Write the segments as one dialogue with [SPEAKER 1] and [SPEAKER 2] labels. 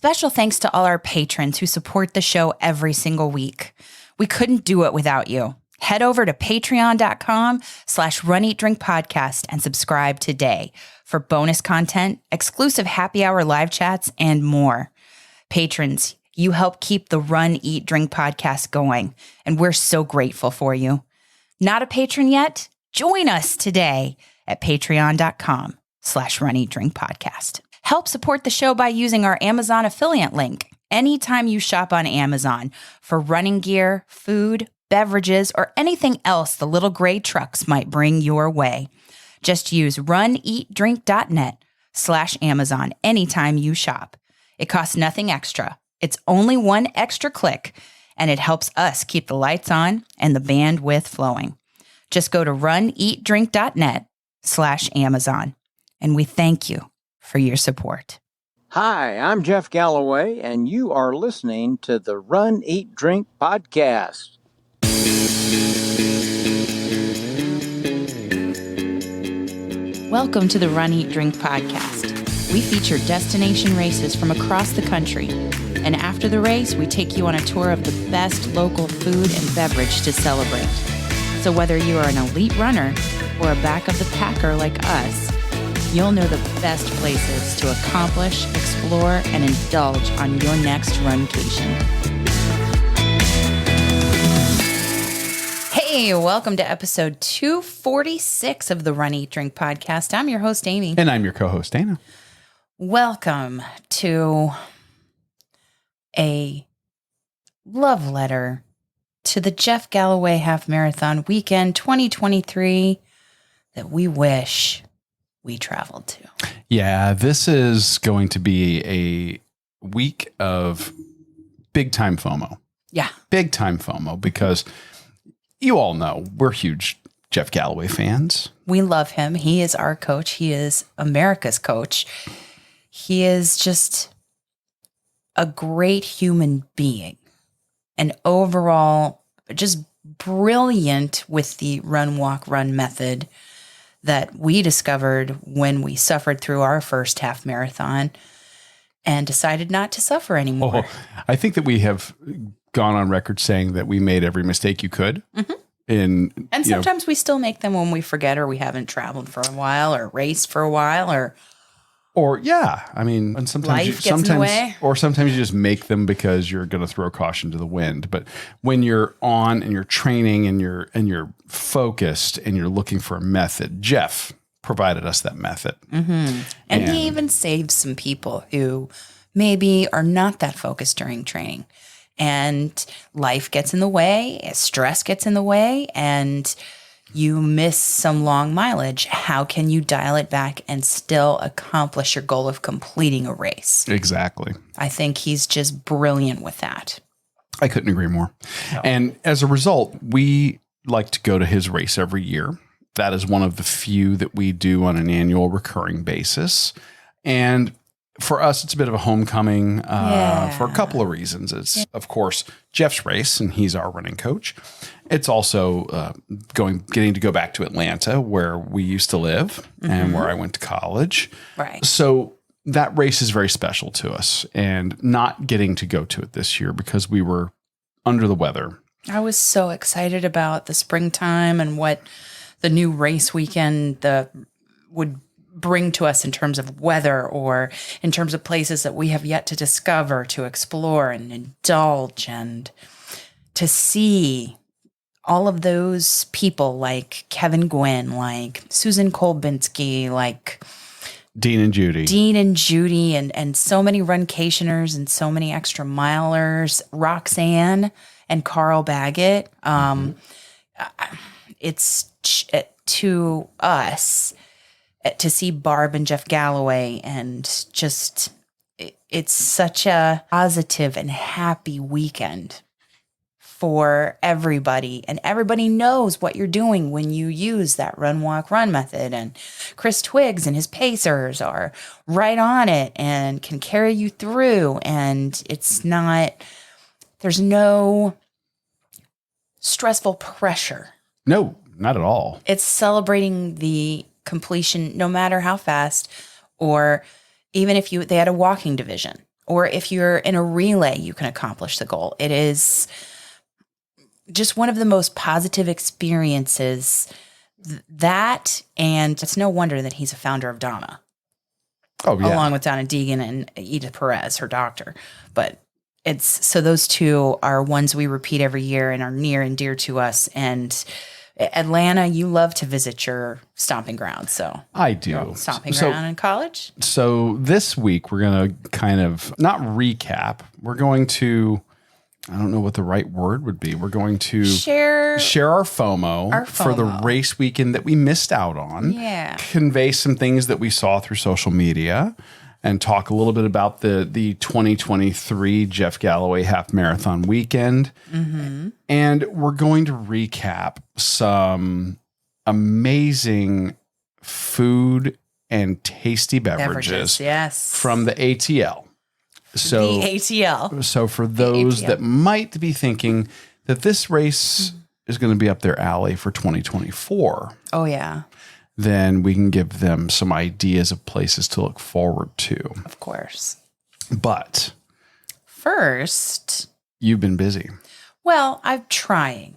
[SPEAKER 1] Special thanks to all our patrons who support the show every single week. We couldn't do it without you. Head over to patreon.com/runeatdrinkpodcast and subscribe today for bonus content, exclusive happy hour live chats, and more. Patrons, you help keep the Run, Eat, Drink podcast going, and we're so grateful for you. Not a patron yet? Join us today at patreon.com/runeatdrinkpodcast. Help support the show by using our Amazon affiliate link anytime you shop on Amazon for running gear, food, beverages, or anything else the little gray trucks might bring your way. Just use runeatdrink.net/Amazon anytime you shop. It costs nothing extra. It's only one extra click, and it helps us keep the lights on and the bandwidth flowing. Just go to runeatdrink.net/Amazon, and we thank you for your support.
[SPEAKER 2] Hi, I'm Jeff Galloway, and you are listening to the Run, Eat, Drink podcast.
[SPEAKER 1] Welcome to the Run, Eat, Drink podcast. We feature destination races from across the country, and after the race, we take you on a tour of the best local food and beverage to celebrate. So whether you are an elite runner or a back of the packer like us, you'll know the best places to accomplish, explore, and indulge on your next runcation. Hey, welcome to episode 246 of the Run, Eat, Drink podcast. I'm your host, Amy.
[SPEAKER 3] And I'm your co-host, Dana.
[SPEAKER 1] Welcome to a love letter to the Jeff Galloway Half Marathon Weekend 2023 that we wish we traveled to.
[SPEAKER 3] Yeah, this is going to be a week of big time FOMO.
[SPEAKER 1] Yeah.
[SPEAKER 3] Big time FOMO, because you all know we're huge Jeff Galloway fans.
[SPEAKER 1] We love him. He is our coach. He is America's coach. He is just a great human being and overall just brilliant with the run, walk, run method that we discovered when we suffered through our first half marathon and decided not to suffer anymore.
[SPEAKER 3] Oh, I think that we have gone on record saying that we made every mistake you could.
[SPEAKER 1] Mm-hmm.
[SPEAKER 3] And
[SPEAKER 1] sometimes we still make them when we forget or we haven't traveled for a while or raced for a while
[SPEAKER 3] and sometimes
[SPEAKER 1] life gets in the way.
[SPEAKER 3] Or sometimes you just make them because you're going to throw caution to the wind. But when you're on and you're training and you're focused and you're looking for a method, Jeff provided us that method.
[SPEAKER 1] Mm-hmm. And he even saves some people who maybe are not that focused during training. And life gets in the way, stress gets in the way, and you miss some long mileage. How can you dial it back and still accomplish your goal of completing a race?
[SPEAKER 3] Exactly.
[SPEAKER 1] I think he's just brilliant with that.
[SPEAKER 3] I couldn't agree more. No. And as a result, we like to go to his race every year. That is one of the few that we do on an annual recurring basis. And for us, it's a bit of a homecoming for a couple of reasons. It's, of course, Jeff's race, and he's our running coach. It's also getting to go back to Atlanta, where we used to live and where I went to college.
[SPEAKER 1] Right.
[SPEAKER 3] So that race is very special to us, and not getting to go to it this year because we were under the weather.
[SPEAKER 1] I was so excited about the springtime and what the new race weekend would bring to us in terms of weather or in terms of places that we have yet to discover, to explore and indulge, and to see all of those people like Kevin Gwynn, like Susan Kolbinski, like
[SPEAKER 3] Dean and Judy,
[SPEAKER 1] and so many runcationers and so many extra milers, Roxanne and Carl Baggett. It's to us to see Barb and Jeff Galloway, and just it's such a positive and happy weekend for everybody, and everybody knows what you're doing when you use that run, walk, run method. And Chris Twiggs and his Pacers are right on it and can carry you through. And there's no stressful pressure.
[SPEAKER 3] No, not at all.
[SPEAKER 1] It's celebrating the completion, no matter how fast, or even if they had a walking division. Or if you're in a relay, you can accomplish the goal. It is just one of the most positive experiences. That, and it's no wonder that he's a founder of Donna.
[SPEAKER 3] Oh, yeah.
[SPEAKER 1] Along with Donna Deegan and Edith Perez, her doctor. But so those two are ones we repeat every year and are near and dear to us. And Atlanta, you love to visit your stomping ground. So
[SPEAKER 3] I do.
[SPEAKER 1] Stomping ground in college.
[SPEAKER 3] So this week we're going to kind of not recap. We're going to, I don't know what the right word would be. We're going to share our FOMO for the race weekend that we missed out on.
[SPEAKER 1] Yeah.
[SPEAKER 3] Convey some things that we saw through social media and talk a little bit about the 2023 Jeff Galloway half marathon weekend. Mm-hmm. And we're going to recap some amazing food and tasty beverages
[SPEAKER 1] yes,
[SPEAKER 3] from the ATL. So
[SPEAKER 1] the ATL.
[SPEAKER 3] So for those that might be thinking that this race is going to be up their alley for 2024.
[SPEAKER 1] Oh, yeah.
[SPEAKER 3] Then we can give them some ideas of places to look forward to.
[SPEAKER 1] Of course.
[SPEAKER 3] But
[SPEAKER 1] first,
[SPEAKER 3] you've been busy.
[SPEAKER 1] Well, I'm trying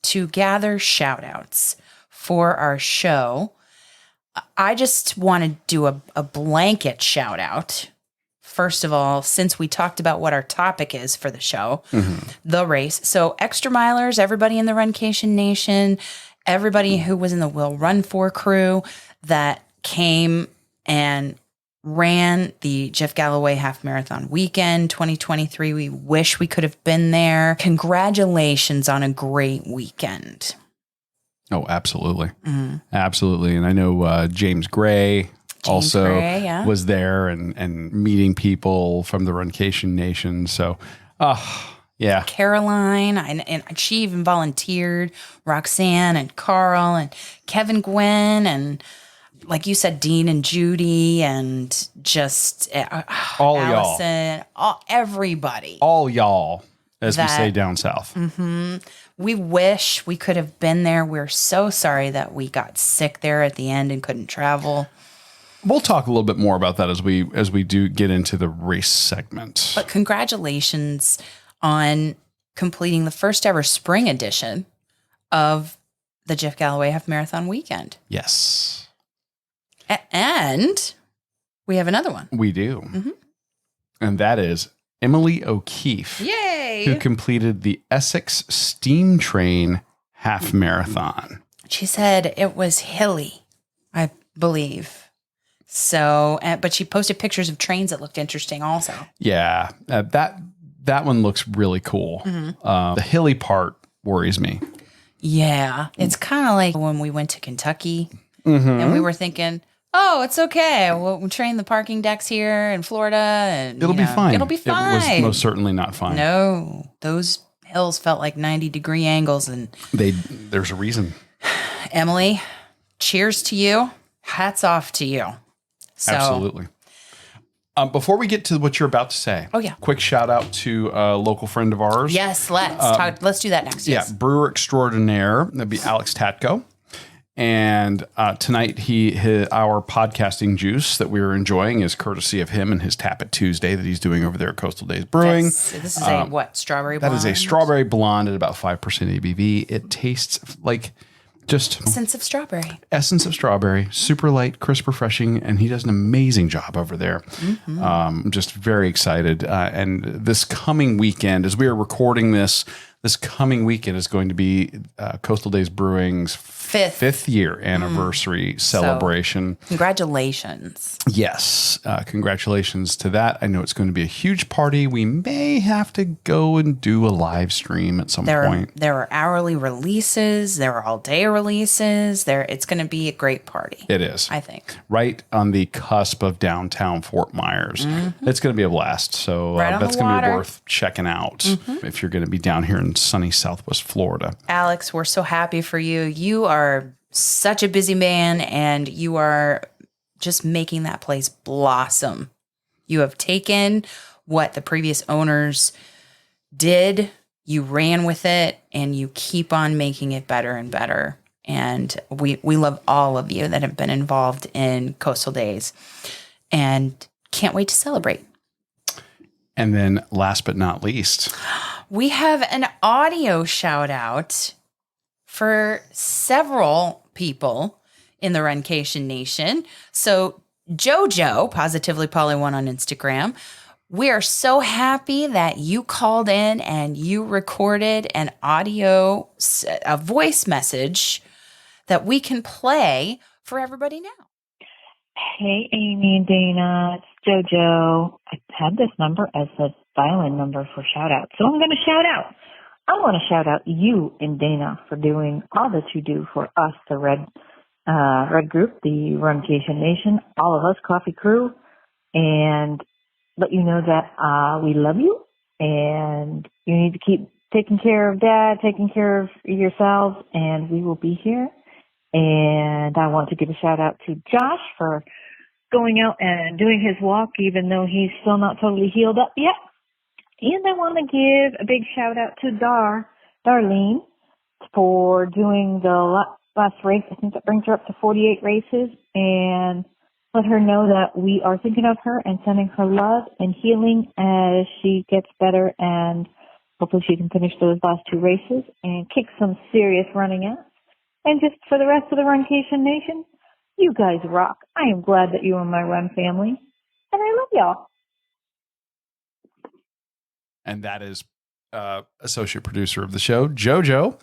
[SPEAKER 1] to gather shout outs for our show. I just want to do a blanket shout out. First of all, since we talked about what our topic is for the show, the race. So extra milers, everybody in the Runcation Nation, everybody who was in the Will Run For crew that came and ran the Jeff Galloway Half Marathon Weekend 2023. We wish we could have been there. Congratulations on a great weekend.
[SPEAKER 3] Oh, absolutely. Absolutely. And I know James Gray also was there and meeting people from the Runcation Nation. So, yeah.
[SPEAKER 1] Caroline, and she even volunteered, Roxanne and Carl and Kevin Gwynn and, like you said, Dean and Judy and just
[SPEAKER 3] all
[SPEAKER 1] Allison, everybody.
[SPEAKER 3] All y'all, as we say down south.
[SPEAKER 1] Mm-hmm. We wish we could have been there. We're so sorry that we got sick there at the end and couldn't travel.
[SPEAKER 3] We'll talk a little bit more about that as we do get into the race segment.
[SPEAKER 1] But congratulations on completing the first ever spring edition of the Jeff Galloway Half Marathon Weekend.
[SPEAKER 3] Yes.
[SPEAKER 1] And we have another one.
[SPEAKER 3] We do. Mm-hmm. And that is Emily O'Keefe.
[SPEAKER 1] Yay!
[SPEAKER 3] Who completed the Essex Steam Train Half Marathon.
[SPEAKER 1] She said it was hilly, I believe. So, but she posted pictures of trains that looked interesting also.
[SPEAKER 3] Yeah, that one looks really cool. Mm-hmm. The hilly part worries me.
[SPEAKER 1] Yeah, it's kind of like when we went to Kentucky and we were thinking, oh, it's okay. We'll train the parking decks here in Florida and
[SPEAKER 3] it'll be fine.
[SPEAKER 1] It'll be fine.
[SPEAKER 3] It was most certainly not fine.
[SPEAKER 1] No, those hills felt like 90-degree angles and
[SPEAKER 3] there's a reason.
[SPEAKER 1] Emily, cheers to you. Hats off to you. So,
[SPEAKER 3] absolutely. Before we get to what you're about to say, quick shout out to a local friend of ours.
[SPEAKER 1] Yes, let's do that next.
[SPEAKER 3] Yeah,
[SPEAKER 1] yes.
[SPEAKER 3] brewer extraordinaire. That'd be Alex Tatko. And tonight, our podcasting juice that we were enjoying is courtesy of him and his Tap It Tuesday that he's doing over there at Coastal Days Brewing.
[SPEAKER 1] Yes. This is a what? Strawberry blonde?
[SPEAKER 3] That is a strawberry blonde at about 5% ABV. It tastes like just
[SPEAKER 1] essence of strawberry.
[SPEAKER 3] Essence of strawberry, super light, crisp, refreshing, and he does an amazing job over there. Mm-hmm. I'm just very excited. And this coming weekend, as we are recording this coming weekend is going to be Coastal Days Brewing's fifth year anniversary celebration.
[SPEAKER 1] So, congratulations.
[SPEAKER 3] Yes. Congratulations to that. I know it's going to be a huge party. We may have to go and do a live stream at some point.
[SPEAKER 1] There are hourly releases. There are all-day releases. It's going to be a great party.
[SPEAKER 3] It is.
[SPEAKER 1] I think.
[SPEAKER 3] Right on the cusp of downtown Fort Myers. Mm-hmm. It's going to be a blast. So that's going to be worth checking out if you're going to be down here in sunny Southwest Florida.
[SPEAKER 1] Alex, we're so happy for you. You are such a busy man, and you are just making that place blossom. You have taken what the previous owners did, you ran with it, and you keep on making it better and better. And we love all of you that have been involved in Coastal Days and can't wait to celebrate.
[SPEAKER 3] And then last but not least,
[SPEAKER 1] we have an audio shout out for several people in the Runcation Nation. So JoJo, Positively Poly1 on Instagram, we are so happy that you called in and you recorded an a voice message that we can play for everybody now.
[SPEAKER 4] Hey, Amy and Dana, it's JoJo. I had this number as a dial-in number for shout-out, so I'm going to shout out. I want to shout out you and Dana for doing all that you do for us, the Red Group, the Runcation Nation, all of us, Coffee Crew, and let you know that we love you, and you need to keep taking care of Dad, taking care of yourselves, and we will be here. And I want to give a shout out to Josh for going out and doing his walk, even though he's still not totally healed up yet. And I want to give a big shout out to Darlene, for doing the last race. I think that brings her up to 48 races, and let her know that we are thinking of her and sending her love and healing as she gets better, and hopefully she can finish those last 2 races and kick some serious running ass. And just for the rest of the Runcation Nation, you guys rock. I am glad that you are my run family, and I love y'all.
[SPEAKER 3] and that is associate producer of the show, JoJo.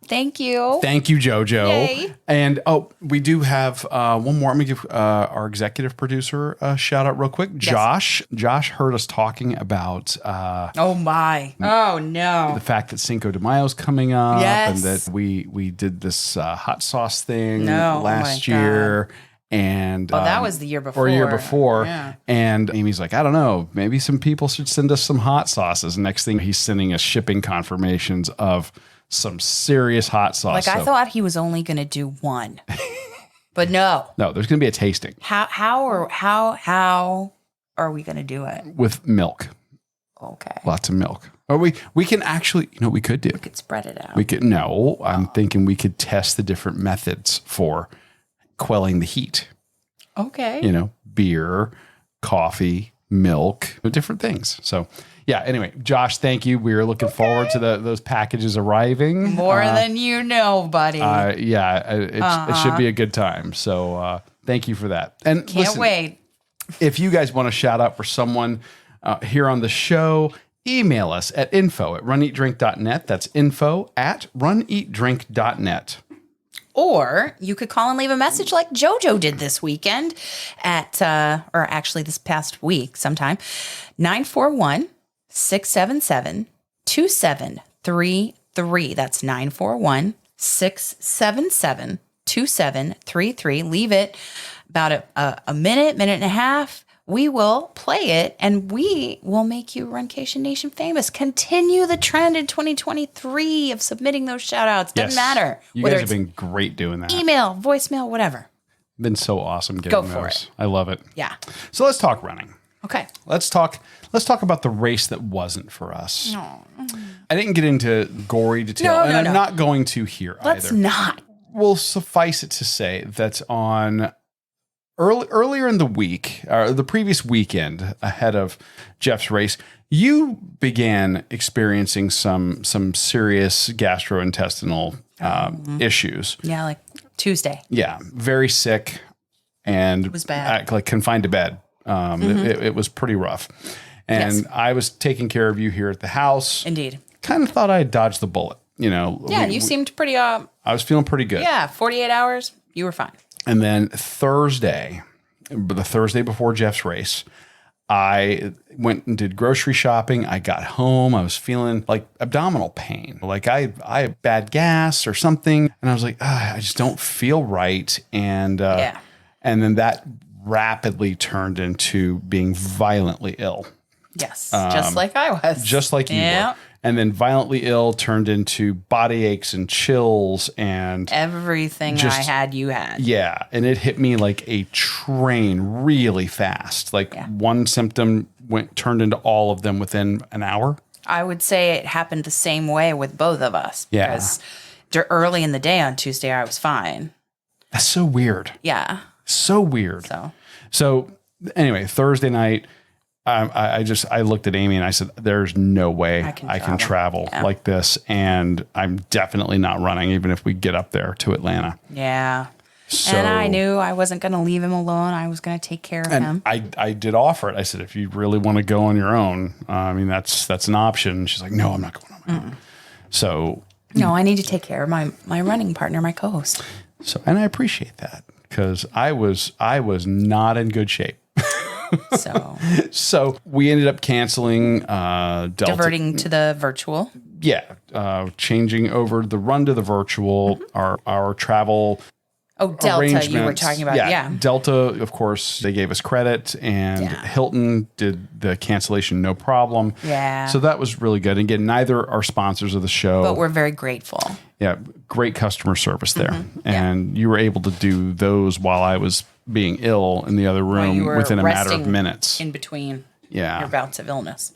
[SPEAKER 1] Thank you.
[SPEAKER 3] Thank you, JoJo.
[SPEAKER 1] Yay.
[SPEAKER 3] And we do have one more. I'm going to give our executive producer a shout out real quick. Josh. Josh heard us talking about
[SPEAKER 1] oh my. Oh no.
[SPEAKER 3] the fact that Cinco de Mayo is coming up,
[SPEAKER 1] Yes.
[SPEAKER 3] and that we did this hot sauce thing
[SPEAKER 1] No, oh
[SPEAKER 3] last
[SPEAKER 1] my God.
[SPEAKER 3] year. And
[SPEAKER 1] that was the year before.
[SPEAKER 3] Or a year before.
[SPEAKER 1] Yeah.
[SPEAKER 3] And Amy's like, I don't know, maybe some people should send us some hot sauces. Next thing, he's sending us shipping confirmations of some serious hot sauce.
[SPEAKER 1] Like I thought he was only going to do one, but no.
[SPEAKER 3] No, there's going to be a tasting
[SPEAKER 1] How are we going to do it?
[SPEAKER 3] with milk,
[SPEAKER 1] Okay.
[SPEAKER 3] lots of milk. Or we can actually, what we could do.
[SPEAKER 1] We could spread it out.
[SPEAKER 3] We could, no, I'm thinking we could test the different methods for quelling the heat.
[SPEAKER 1] Okay.
[SPEAKER 3] Beer, coffee, milk, different things. So, yeah, anyway, Josh, thank you. We're looking forward to those packages arriving.
[SPEAKER 1] More than you know, buddy.
[SPEAKER 3] It should be a good time. So, thank you for that. And
[SPEAKER 1] Can't
[SPEAKER 3] listen,
[SPEAKER 1] wait.
[SPEAKER 3] if you guys want to shout out for someone here on the show, email us at info@runeatdrink.net. That's info@runeatdrink.net.
[SPEAKER 1] Or you could call and leave a message like JoJo did this weekend or actually this past week sometime, 941-677-2733. That's 941-677-2733. Leave it about a minute and a half. We will play it, and we will make you Runcation Nation famous. Continue the trend in 2023 of submitting those shout-outs. Doesn't matter.
[SPEAKER 3] You
[SPEAKER 1] whether
[SPEAKER 3] guys have
[SPEAKER 1] it's
[SPEAKER 3] been great doing that.
[SPEAKER 1] email, voicemail, whatever.
[SPEAKER 3] Been so awesome getting
[SPEAKER 1] Go for
[SPEAKER 3] those.
[SPEAKER 1] it.
[SPEAKER 3] I love it.
[SPEAKER 1] Yeah.
[SPEAKER 3] So let's talk running.
[SPEAKER 1] Okay.
[SPEAKER 3] Let's talk about the race that wasn't for us. No. I didn't get into gory detail, and I'm not going to here
[SPEAKER 1] Let's
[SPEAKER 3] either.
[SPEAKER 1] not.
[SPEAKER 3] We'll suffice it to say that on earlier in the week, or the previous weekend ahead of Jeff's race, you began experiencing some serious gastrointestinal issues.
[SPEAKER 1] Yeah, like Tuesday.
[SPEAKER 3] Yeah, very sick, and
[SPEAKER 1] It was bad.
[SPEAKER 3] like confined to bed. It was pretty rough, and
[SPEAKER 1] Yes.
[SPEAKER 3] I was taking care of you here at the house.
[SPEAKER 1] Indeed.
[SPEAKER 3] Kind of thought I had dodged the bullet.
[SPEAKER 1] Yeah, you seemed pretty,
[SPEAKER 3] I was feeling pretty good.
[SPEAKER 1] 48 hours, you were fine.
[SPEAKER 3] And then Thursday, the Thursday before Jeff's race, I went and did grocery shopping. I got home. I was feeling like abdominal pain. Like I had bad gas or something. And I was like, I just don't feel right. And, and then that rapidly turned into being violently ill.
[SPEAKER 1] Yes, just like I was.
[SPEAKER 3] Just like you were. And then violently ill turned into body aches and chills and
[SPEAKER 1] everything I had, you had.
[SPEAKER 3] Yeah. And it hit me like a train really fast. Like one symptom turned into all of them within an hour.
[SPEAKER 1] I would say it happened the same way with both of us.
[SPEAKER 3] Yeah.
[SPEAKER 1] Because early in the day on Tuesday, I was fine.
[SPEAKER 3] That's so weird.
[SPEAKER 1] Yeah.
[SPEAKER 3] So weird. So anyway, Thursday night, I looked at Amy and I said, there's no way I can travel like this. And I'm definitely not running, even if we get up there to Atlanta.
[SPEAKER 1] Yeah.
[SPEAKER 3] So,
[SPEAKER 1] and I knew I wasn't going to leave him alone. I was going to take care of him.
[SPEAKER 3] I did offer it. I said, if you really want to go on your own, I mean, that's an option. She's like, no, I'm not going on my own. So.
[SPEAKER 1] No, I need to take care of my running partner, my co-host.
[SPEAKER 3] So, and I appreciate that because I was not in good shape. So we ended up canceling,
[SPEAKER 1] diverting to the virtual.
[SPEAKER 3] Yeah. Changing over the run to the virtual, our travel.
[SPEAKER 1] Oh, Delta, you were talking about. Yeah.
[SPEAKER 3] Delta, of course, they gave us credit, and Hilton did the cancellation no problem.
[SPEAKER 1] Yeah.
[SPEAKER 3] So that was really good. And again, neither are sponsors of the show.
[SPEAKER 1] But we're very grateful.
[SPEAKER 3] Yeah. Great customer service there. And you were able to do those while I was being ill in the other room within a matter of minutes.
[SPEAKER 1] In between your bouts of illness.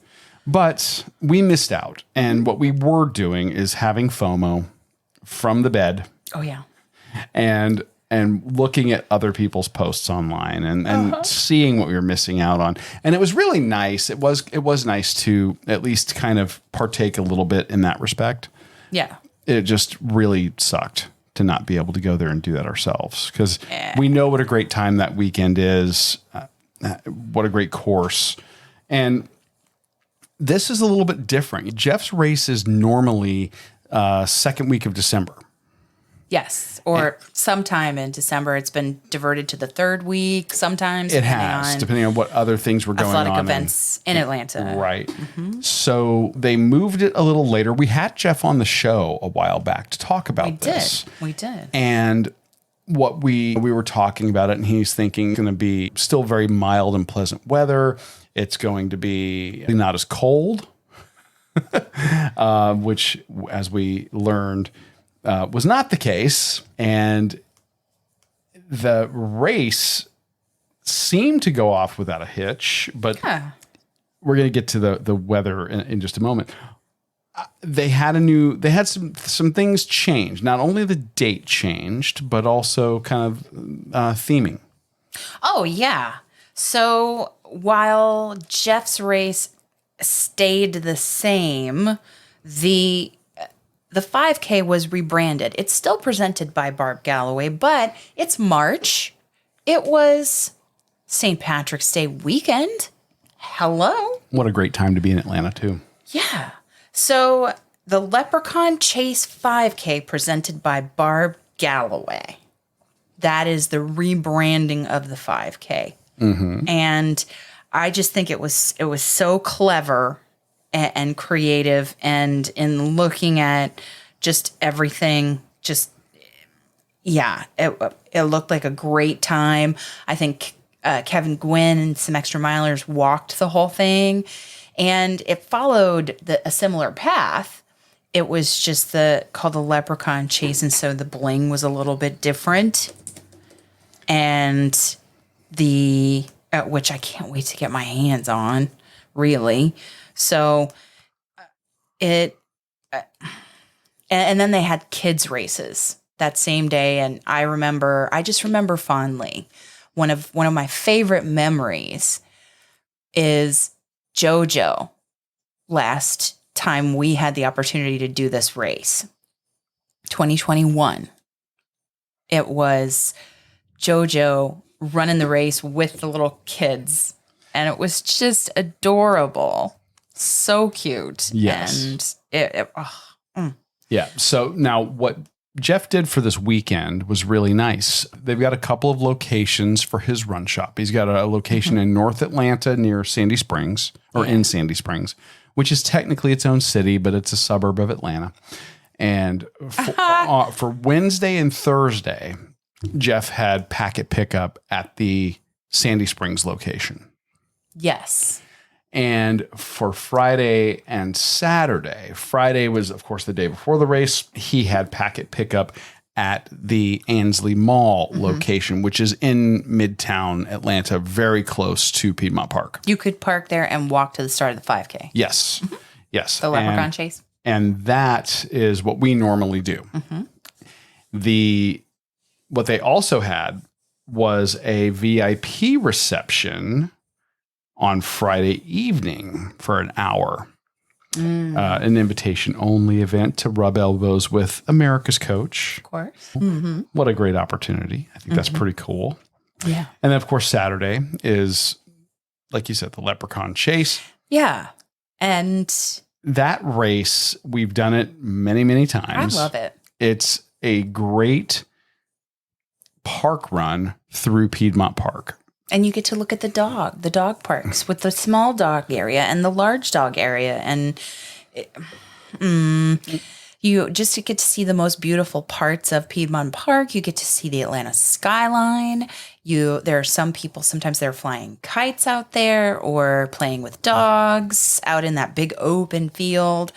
[SPEAKER 3] But we missed out. And what we were doing is having FOMO from the bed.
[SPEAKER 1] Oh, yeah.
[SPEAKER 3] And looking at other people's posts online and seeing what we were missing out on. And it was really nice. It was nice to at least kind of partake a little bit in that respect.
[SPEAKER 1] Yeah.
[SPEAKER 3] It just really sucked to not be able to go there and do that ourselves because we know what a great time that weekend is. What a great course. And this is a little bit different. Jeff's race is normally second week of December.
[SPEAKER 1] Yes, or sometime in December. It's been diverted to the third week sometimes.
[SPEAKER 3] It has, depending on what other things were going on.
[SPEAKER 1] Athletic events in Atlanta.
[SPEAKER 3] Right. So they moved it a little later. We had Jeff on the show a while back to talk about this.
[SPEAKER 1] We did.
[SPEAKER 3] And what we were talking about it, and he's thinking it's going to be still very mild and pleasant weather. It's going to be not as cold, which, as we learned, was not the case. And the race seemed to go off without a hitch, but we're going to get to the weather in just a moment. They had some things changed. Not only the date changed, but also kind of theming.
[SPEAKER 1] Oh, yeah. So while Jeff's race stayed the same, the 5K was rebranded. It's still presented by Barb Galloway, but it's March. It was St. Patrick's Day weekend. Hello.
[SPEAKER 3] What a great time to be in Atlanta, too.
[SPEAKER 1] Yeah. So the Leprechaun Chase 5K presented by Barb Galloway. That is the rebranding of the 5K. And I just think it was so clever and creative, and in looking at just everything, it looked like a great time. I think Kevin Gwynn and some extra milers walked the whole thing, and it followed a similar path. It was just called the Leprechaun Chase, and so the bling was a little bit different, and which I can't wait to get my hands on, really. So and then they had kids races that same day. And I just remember fondly, one of my favorite memories is JoJo. Last time we had the opportunity to do this race, 2021, it was JoJo running the race with the little kids. And it was just adorable. So cute.
[SPEAKER 3] Yes.
[SPEAKER 1] And
[SPEAKER 3] Yeah. So now what Jeff did for this weekend was really nice. They've got a couple of locations for his run shop. He's got a location in North Atlanta near Sandy Springs, or in Sandy Springs, which is technically its own city, but it's a suburb of Atlanta. And for Wednesday and Thursday, Jeff had packet pickup at the Sandy Springs location.
[SPEAKER 1] yes.
[SPEAKER 3] And for Friday and Saturday, Friday was, of course, the day before the race. He had packet pickup at the Ansley Mall location, which is in Midtown Atlanta, very close to Piedmont Park.
[SPEAKER 1] You could park there and walk to the start of the 5K.
[SPEAKER 3] Yes. Yes.
[SPEAKER 1] The Leprechaun Chase.
[SPEAKER 3] And that is what we normally do. What they also had was a VIP reception on Friday evening for an hour. An invitation-only event to rub elbows with America's coach.
[SPEAKER 1] Of course. Mm-hmm.
[SPEAKER 3] What a great opportunity. I think that's pretty cool.
[SPEAKER 1] Yeah.
[SPEAKER 3] And then, of course, Saturday is, like you said, the Leprechaun Chase.
[SPEAKER 1] Yeah. And
[SPEAKER 3] that race, we've done it many, many times.
[SPEAKER 1] I love it.
[SPEAKER 3] It's a great park run through Piedmont Park.
[SPEAKER 1] And you get to look at the dog parks with the small dog area and the large dog area. And you just get to see the most beautiful parts of Piedmont Park. You get to see the Atlanta skyline. There are some people, sometimes they're flying kites out there or playing with dogs out in that big open field.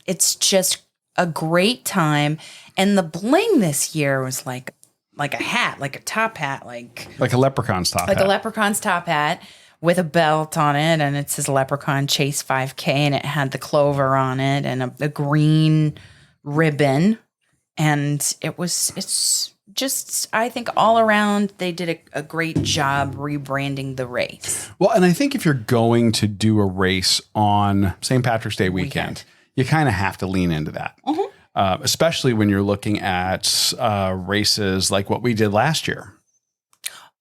[SPEAKER 1] It's just a great time. And the bling this year was like a hat, like a top hat, like
[SPEAKER 3] a leprechaun's top hat.
[SPEAKER 1] Like a leprechaun's top hat with a belt on it, and it says Leprechaun Chase 5K, and it had the clover on it and a green ribbon. And it's just, I think all around they did a great job rebranding the race.
[SPEAKER 3] Well, and I think if you're going to do a race on St. Patrick's Day weekend. You kind of have to lean into that. Mm-hmm. Especially when you're looking at races like what we did last year.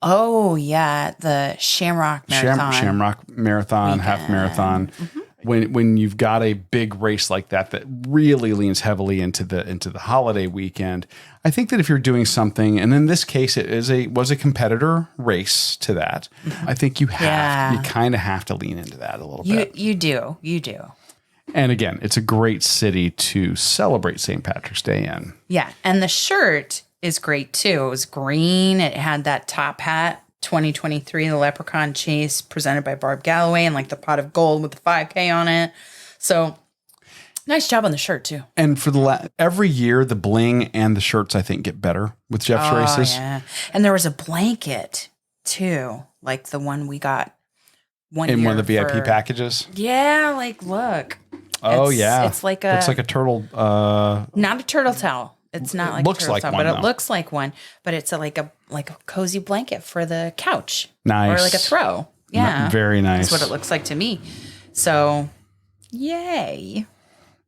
[SPEAKER 1] Oh, yeah. The Shamrock Marathon.
[SPEAKER 3] Shamrock Marathon, half marathon. Mm-hmm. When you've got a big race like that really leans heavily into the holiday weekend, I think that if you're doing something, and in this case it was a competitor race to that, mm-hmm. I think you kind of have to lean into that a little bit.
[SPEAKER 1] You do.
[SPEAKER 3] And again, it's a great city to celebrate St. Patrick's Day in.
[SPEAKER 1] Yeah. And the shirt is great too. It was green. It had that top hat, 2023, the Leprechaun Chase presented by Barb Galloway, and like the pot of gold with the 5K on it. So nice job on the shirt too.
[SPEAKER 3] And for every year, the bling and the shirts, I think, get better with Jeff's races.
[SPEAKER 1] Yeah. And there was a blanket too, like the one we got one Yeah. Like, look.
[SPEAKER 3] It's
[SPEAKER 1] like
[SPEAKER 3] looks like a turtle.
[SPEAKER 1] Not a turtle towel. It's not like
[SPEAKER 3] looks
[SPEAKER 1] a turtle
[SPEAKER 3] like
[SPEAKER 1] towel,
[SPEAKER 3] one,
[SPEAKER 1] but
[SPEAKER 3] though.
[SPEAKER 1] it looks like one. But it's like a cozy blanket for the couch.
[SPEAKER 3] Nice.
[SPEAKER 1] Or like a throw. Yeah.
[SPEAKER 3] Very nice.
[SPEAKER 1] That's what it looks like to me. So, yay.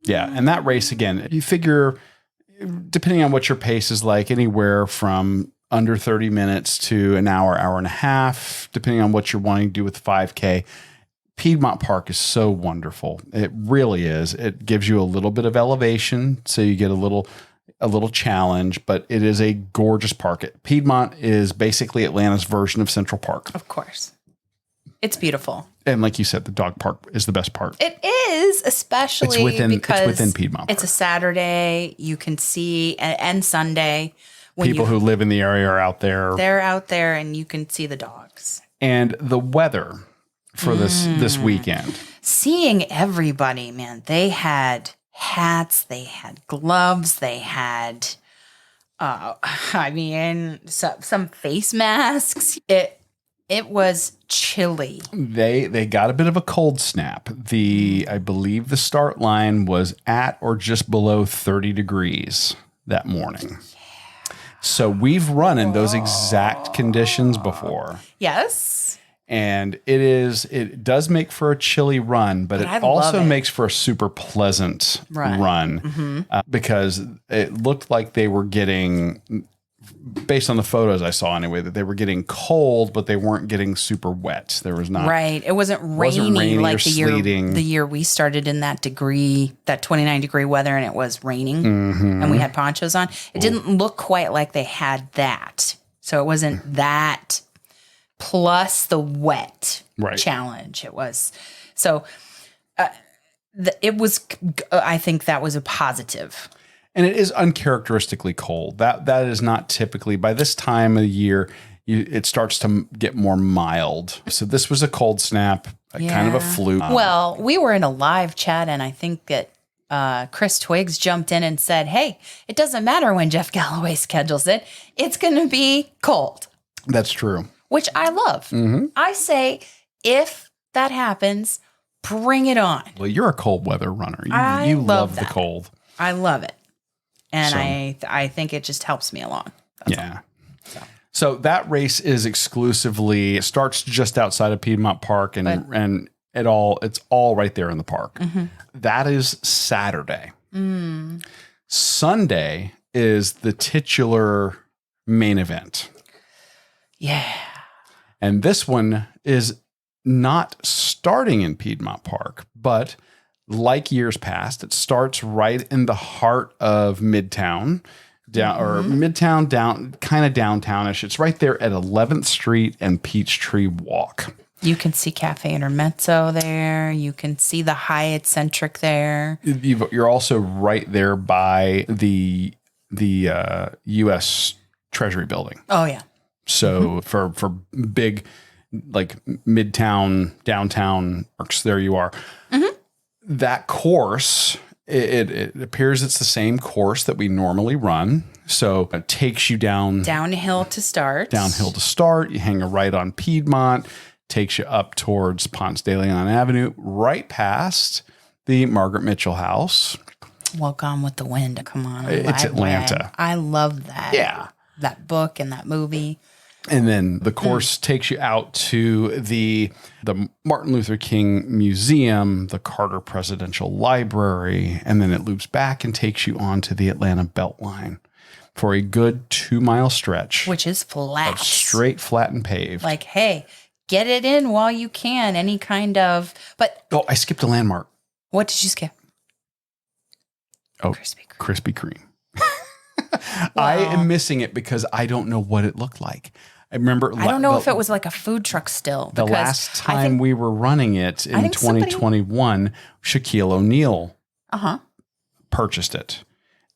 [SPEAKER 3] Yeah. And that race, again, you figure, depending on what your pace is like, anywhere from under 30 minutes to an hour, hour and a half, depending on what you're wanting to do with 5K. Piedmont Park is so wonderful. It really is. It gives you a little bit of elevation, so you get a little challenge, but it is a gorgeous park. Piedmont is basically Atlanta's version of Central Park.
[SPEAKER 1] Of course. It's beautiful.
[SPEAKER 3] And like you said, the dog park is the best part.
[SPEAKER 1] It is, especially because
[SPEAKER 3] it's within Piedmont Park.
[SPEAKER 1] It's a Saturday. You can see, and Sunday.
[SPEAKER 3] People who live in the area are out there.
[SPEAKER 1] They're out there, and you can see the dogs.
[SPEAKER 3] And the weather for this weekend.
[SPEAKER 1] Seeing everybody, man. They had hats, they had gloves, they had some face masks. It was chilly.
[SPEAKER 3] They got a bit of a cold snap. I believe the start line was at or just below 30 degrees that morning. So we've run in those exact conditions before.
[SPEAKER 1] Yes.
[SPEAKER 3] And it does make for a chilly run, but it also makes for a super pleasant run mm-hmm.
[SPEAKER 1] Because
[SPEAKER 3] because it looked like they were getting, based on the photos I saw anyway, that they were getting cold, but they weren't getting super wet. There was not.
[SPEAKER 1] Right. It wasn't rainy like the year we started in that 29 degree weather, and it was raining
[SPEAKER 3] mm-hmm.
[SPEAKER 1] and we had ponchos on. It didn't look quite like they had that. So it wasn't that plus the wet challenge. It was. So it was, I think that was a positive.
[SPEAKER 3] And it is uncharacteristically cold. That is not typically, by this time of the year, it starts to get more mild. So this was a cold snap, kind of a fluke.
[SPEAKER 1] Well, we were in a live chat, and I think that Chris Twiggs jumped in and said, hey, it doesn't matter when Jeff Galloway schedules it. It's going to be cold.
[SPEAKER 3] That's true.
[SPEAKER 1] Which I love.
[SPEAKER 3] Mm-hmm.
[SPEAKER 1] I say, if that happens, bring it on.
[SPEAKER 3] Well, you're a cold weather runner. You love the cold.
[SPEAKER 1] I love it. And I think it just helps me along.
[SPEAKER 3] That's all. So that race is exclusively starts just outside of Piedmont Park, and it's all right there in the park. That is Saturday. Sunday is the titular main event.
[SPEAKER 1] Yeah.
[SPEAKER 3] And this one is not starting in Piedmont Park, but like years past, it starts right in the heart of Midtown. Midtown down, kind of downtownish. It's right there at 11th Street and Peachtree Walk.
[SPEAKER 1] You can see Cafe Intermezzo there. You can see the Hyatt Centric there.
[SPEAKER 3] You're also right there by the U.S. Treasury Building.
[SPEAKER 1] Oh yeah.
[SPEAKER 3] So for big like Midtown downtown works, there you are. That course. It appears it's the same course that we normally run. So it takes you
[SPEAKER 1] downhill to start.
[SPEAKER 3] You hang a right on Piedmont, takes you up towards Ponce de Leon Avenue, right past the Margaret Mitchell House.
[SPEAKER 1] Well, Gone with the Wind. Come on.
[SPEAKER 3] It's Atlanta.
[SPEAKER 1] I love that.
[SPEAKER 3] Yeah.
[SPEAKER 1] That book and that movie.
[SPEAKER 3] And then the course takes you out to the Martin Luther King Museum, the Carter Presidential Library, and then it loops back and takes you on to the Atlanta Beltline for a good 2-mile stretch.
[SPEAKER 1] Which is flat.
[SPEAKER 3] Straight, flat, and paved.
[SPEAKER 1] Like, hey, get it in while you can. Any kind of, but.
[SPEAKER 3] Oh, I skipped a landmark.
[SPEAKER 1] What did you skip?
[SPEAKER 3] Oh, Krispy Kreme. I am missing it because I don't know what it looked like. I remember.
[SPEAKER 1] I don't know if it was like a food truck still.
[SPEAKER 3] The last time we were running it in 2021, Shaquille O'Neal purchased it,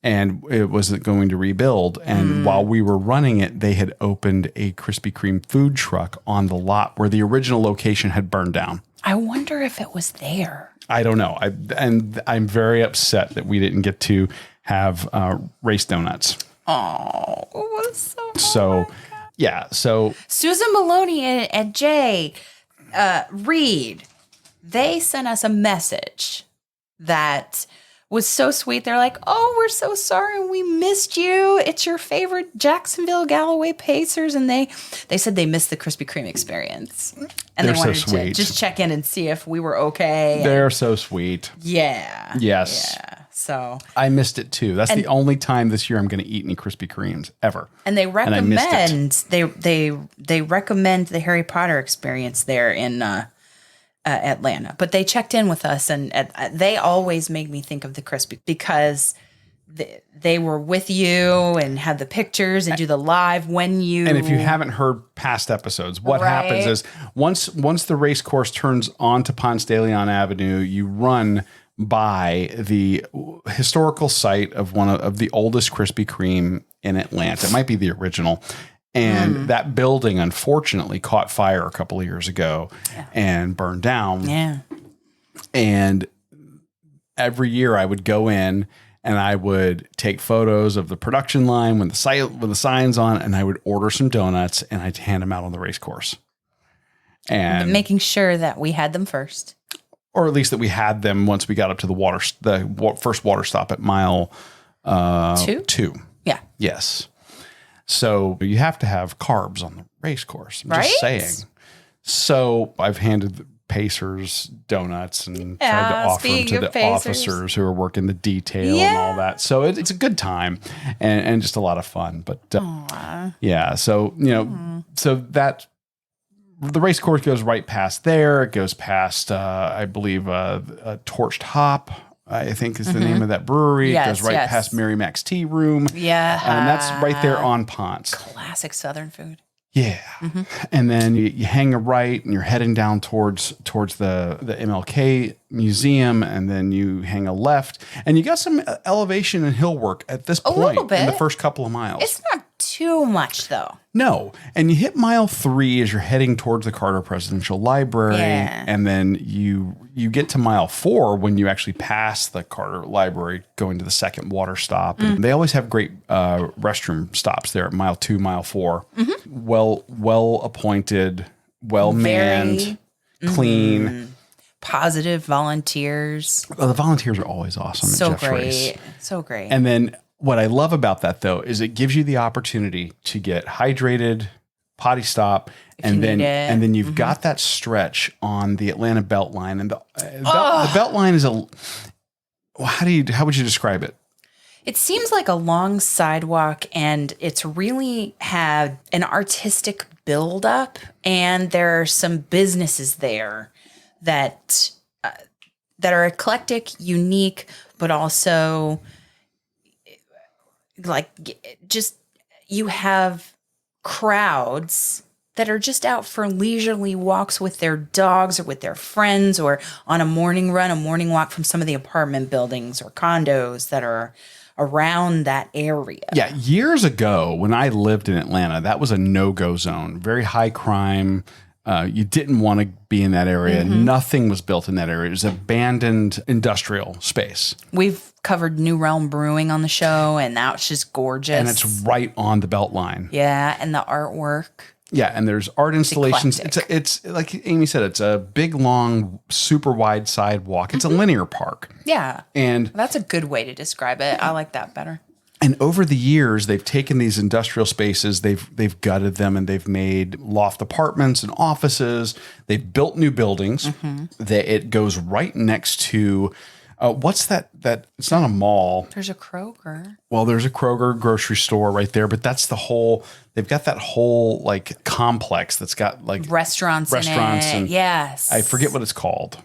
[SPEAKER 3] and it wasn't going to rebuild. And while we were running it, they had opened a Krispy Kreme food truck on the lot where the original location had burned down.
[SPEAKER 1] I wonder if it was there.
[SPEAKER 3] I don't know. I'm very upset that we didn't get to have race donuts.
[SPEAKER 1] Oh, it was
[SPEAKER 3] so. Yeah, so
[SPEAKER 1] Susan Maloney and Jay Reed, they sent us a message that was so sweet. They're like, "Oh, we're so sorry, we missed you. It's your favorite Jacksonville Galloway Pacers," and they said they missed the Krispy Kreme experience, and they wanted to just check in and see if we were okay.
[SPEAKER 3] They're so sweet.
[SPEAKER 1] Yeah.
[SPEAKER 3] Yes.
[SPEAKER 1] Yeah. So
[SPEAKER 3] I missed it too. That's the only time this year I'm going to eat any Krispy Kremes ever.
[SPEAKER 1] And they recommend they recommend the Harry Potter experience there in Atlanta. But they checked in with us, and they always make me think of the Krispy because they were with you and had the pictures and do the live when you.
[SPEAKER 3] And if you haven't heard past episodes, what happens is once the race course turns onto Ponce de Leon Avenue, you run by the historical site of one of the oldest Krispy Kreme in Atlanta. It might be the original. And that building, unfortunately, caught fire a couple of years ago and burned down.
[SPEAKER 1] Yeah.
[SPEAKER 3] And every year I would go in and I would take photos of the production line when the sign's on, and I would order some donuts and I'd hand them out on the race course. And
[SPEAKER 1] making sure that we had them first.
[SPEAKER 3] Or at least that we had them once we got up to the first water stop at mile 2.
[SPEAKER 1] Yeah.
[SPEAKER 3] Yes. So you have to have carbs on the race course. I'm just saying. So I've handed the Pacers donuts and tried to offer them to the officers who are working the detail and all that. So it's a good time and just a lot of fun. But yeah, so so that. The race course goes right past there. It goes past, I believe, Torched Hop, I think is the name of that brewery. It goes right past Mary Mac's Tea Room.
[SPEAKER 1] Yeah.
[SPEAKER 3] And that's right there on Ponce.
[SPEAKER 1] Classic Southern food.
[SPEAKER 3] Yeah. And then you hang a right and you're heading down towards the MLK Museum, and then you hang a left. And you got some elevation and hill work at this point in the first couple of miles.
[SPEAKER 1] It's not too much, though.
[SPEAKER 3] No. And you hit mile 3 as you're heading towards the Carter Presidential Library. Yeah. And then you get to mile 4 when you actually pass the Carter Library going to the second water stop. And they always have great restroom stops there at mile 2, mile 4. Well appointed, well manned, clean.
[SPEAKER 1] Positive volunteers.
[SPEAKER 3] Well, the volunteers are always awesome.
[SPEAKER 1] So
[SPEAKER 3] at Jeff's
[SPEAKER 1] great.
[SPEAKER 3] Race.
[SPEAKER 1] So great.
[SPEAKER 3] And then What I love about that, though, is it gives you the opportunity to get hydrated, potty stop, and then you've got that stretch on the Atlanta Beltline. And the Beltline is how would you describe it?
[SPEAKER 1] It seems like a long sidewalk, and it's really had an artistic buildup, and there are some businesses there that are eclectic, unique, but also like just you have crowds that are just out for leisurely walks with their dogs or with their friends, or on a morning walk from some of the apartment buildings or condos that are around that area.
[SPEAKER 3] Yeah, years ago when I lived in Atlanta, that was a no-go zone, very high crime. You didn't want to be in that area. Nothing was built in that area. It was abandoned industrial space.
[SPEAKER 1] We've covered New Realm Brewing on the show, and that's just gorgeous.
[SPEAKER 3] And it's right on the Beltline.
[SPEAKER 1] Yeah, and the artwork.
[SPEAKER 3] Yeah, and there's art installations. It's like Amy said, it's a big, long, super wide sidewalk. It's a linear park.
[SPEAKER 1] Yeah.
[SPEAKER 3] And
[SPEAKER 1] that's a good way to describe it. I like that better.
[SPEAKER 3] And over the years, they've taken these industrial spaces, they've gutted them, and they've made loft apartments and offices. They've built new buildings. That it goes right next to what's that? It's not a mall.
[SPEAKER 1] There's a Kroger.
[SPEAKER 3] Well, there's a Kroger grocery store right there, but that's the whole. They've got that whole like complex that's got like
[SPEAKER 1] restaurants in it.
[SPEAKER 3] And
[SPEAKER 1] yes.
[SPEAKER 3] I forget what it's called.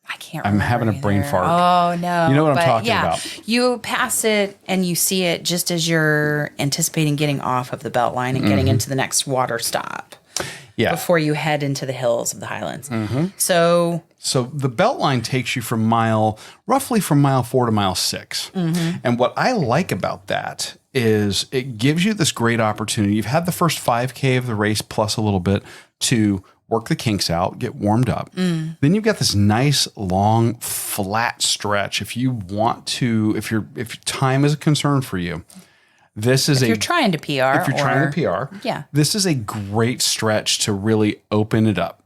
[SPEAKER 1] I can't remember.
[SPEAKER 3] I'm having a brain fart.
[SPEAKER 1] Oh, no.
[SPEAKER 3] You know what I'm talking about.
[SPEAKER 1] You pass it and you see it just as you're anticipating getting off of the Beltline and getting into the next water stop.
[SPEAKER 3] Yeah.
[SPEAKER 1] Before you head into the hills of the Highlands.
[SPEAKER 3] So the Beltline takes you roughly from mile 4 to mile 6. And what I like about that is it gives you this great opportunity. You've had the first 5K of the race plus a little bit to work the kinks out, get warmed up. Then you've got this nice, long, flat stretch. If you want to, if time is a concern for you, this is
[SPEAKER 1] if you're trying to PR.
[SPEAKER 3] If you're trying to PR,
[SPEAKER 1] yeah,
[SPEAKER 3] this is a great stretch to really open it up.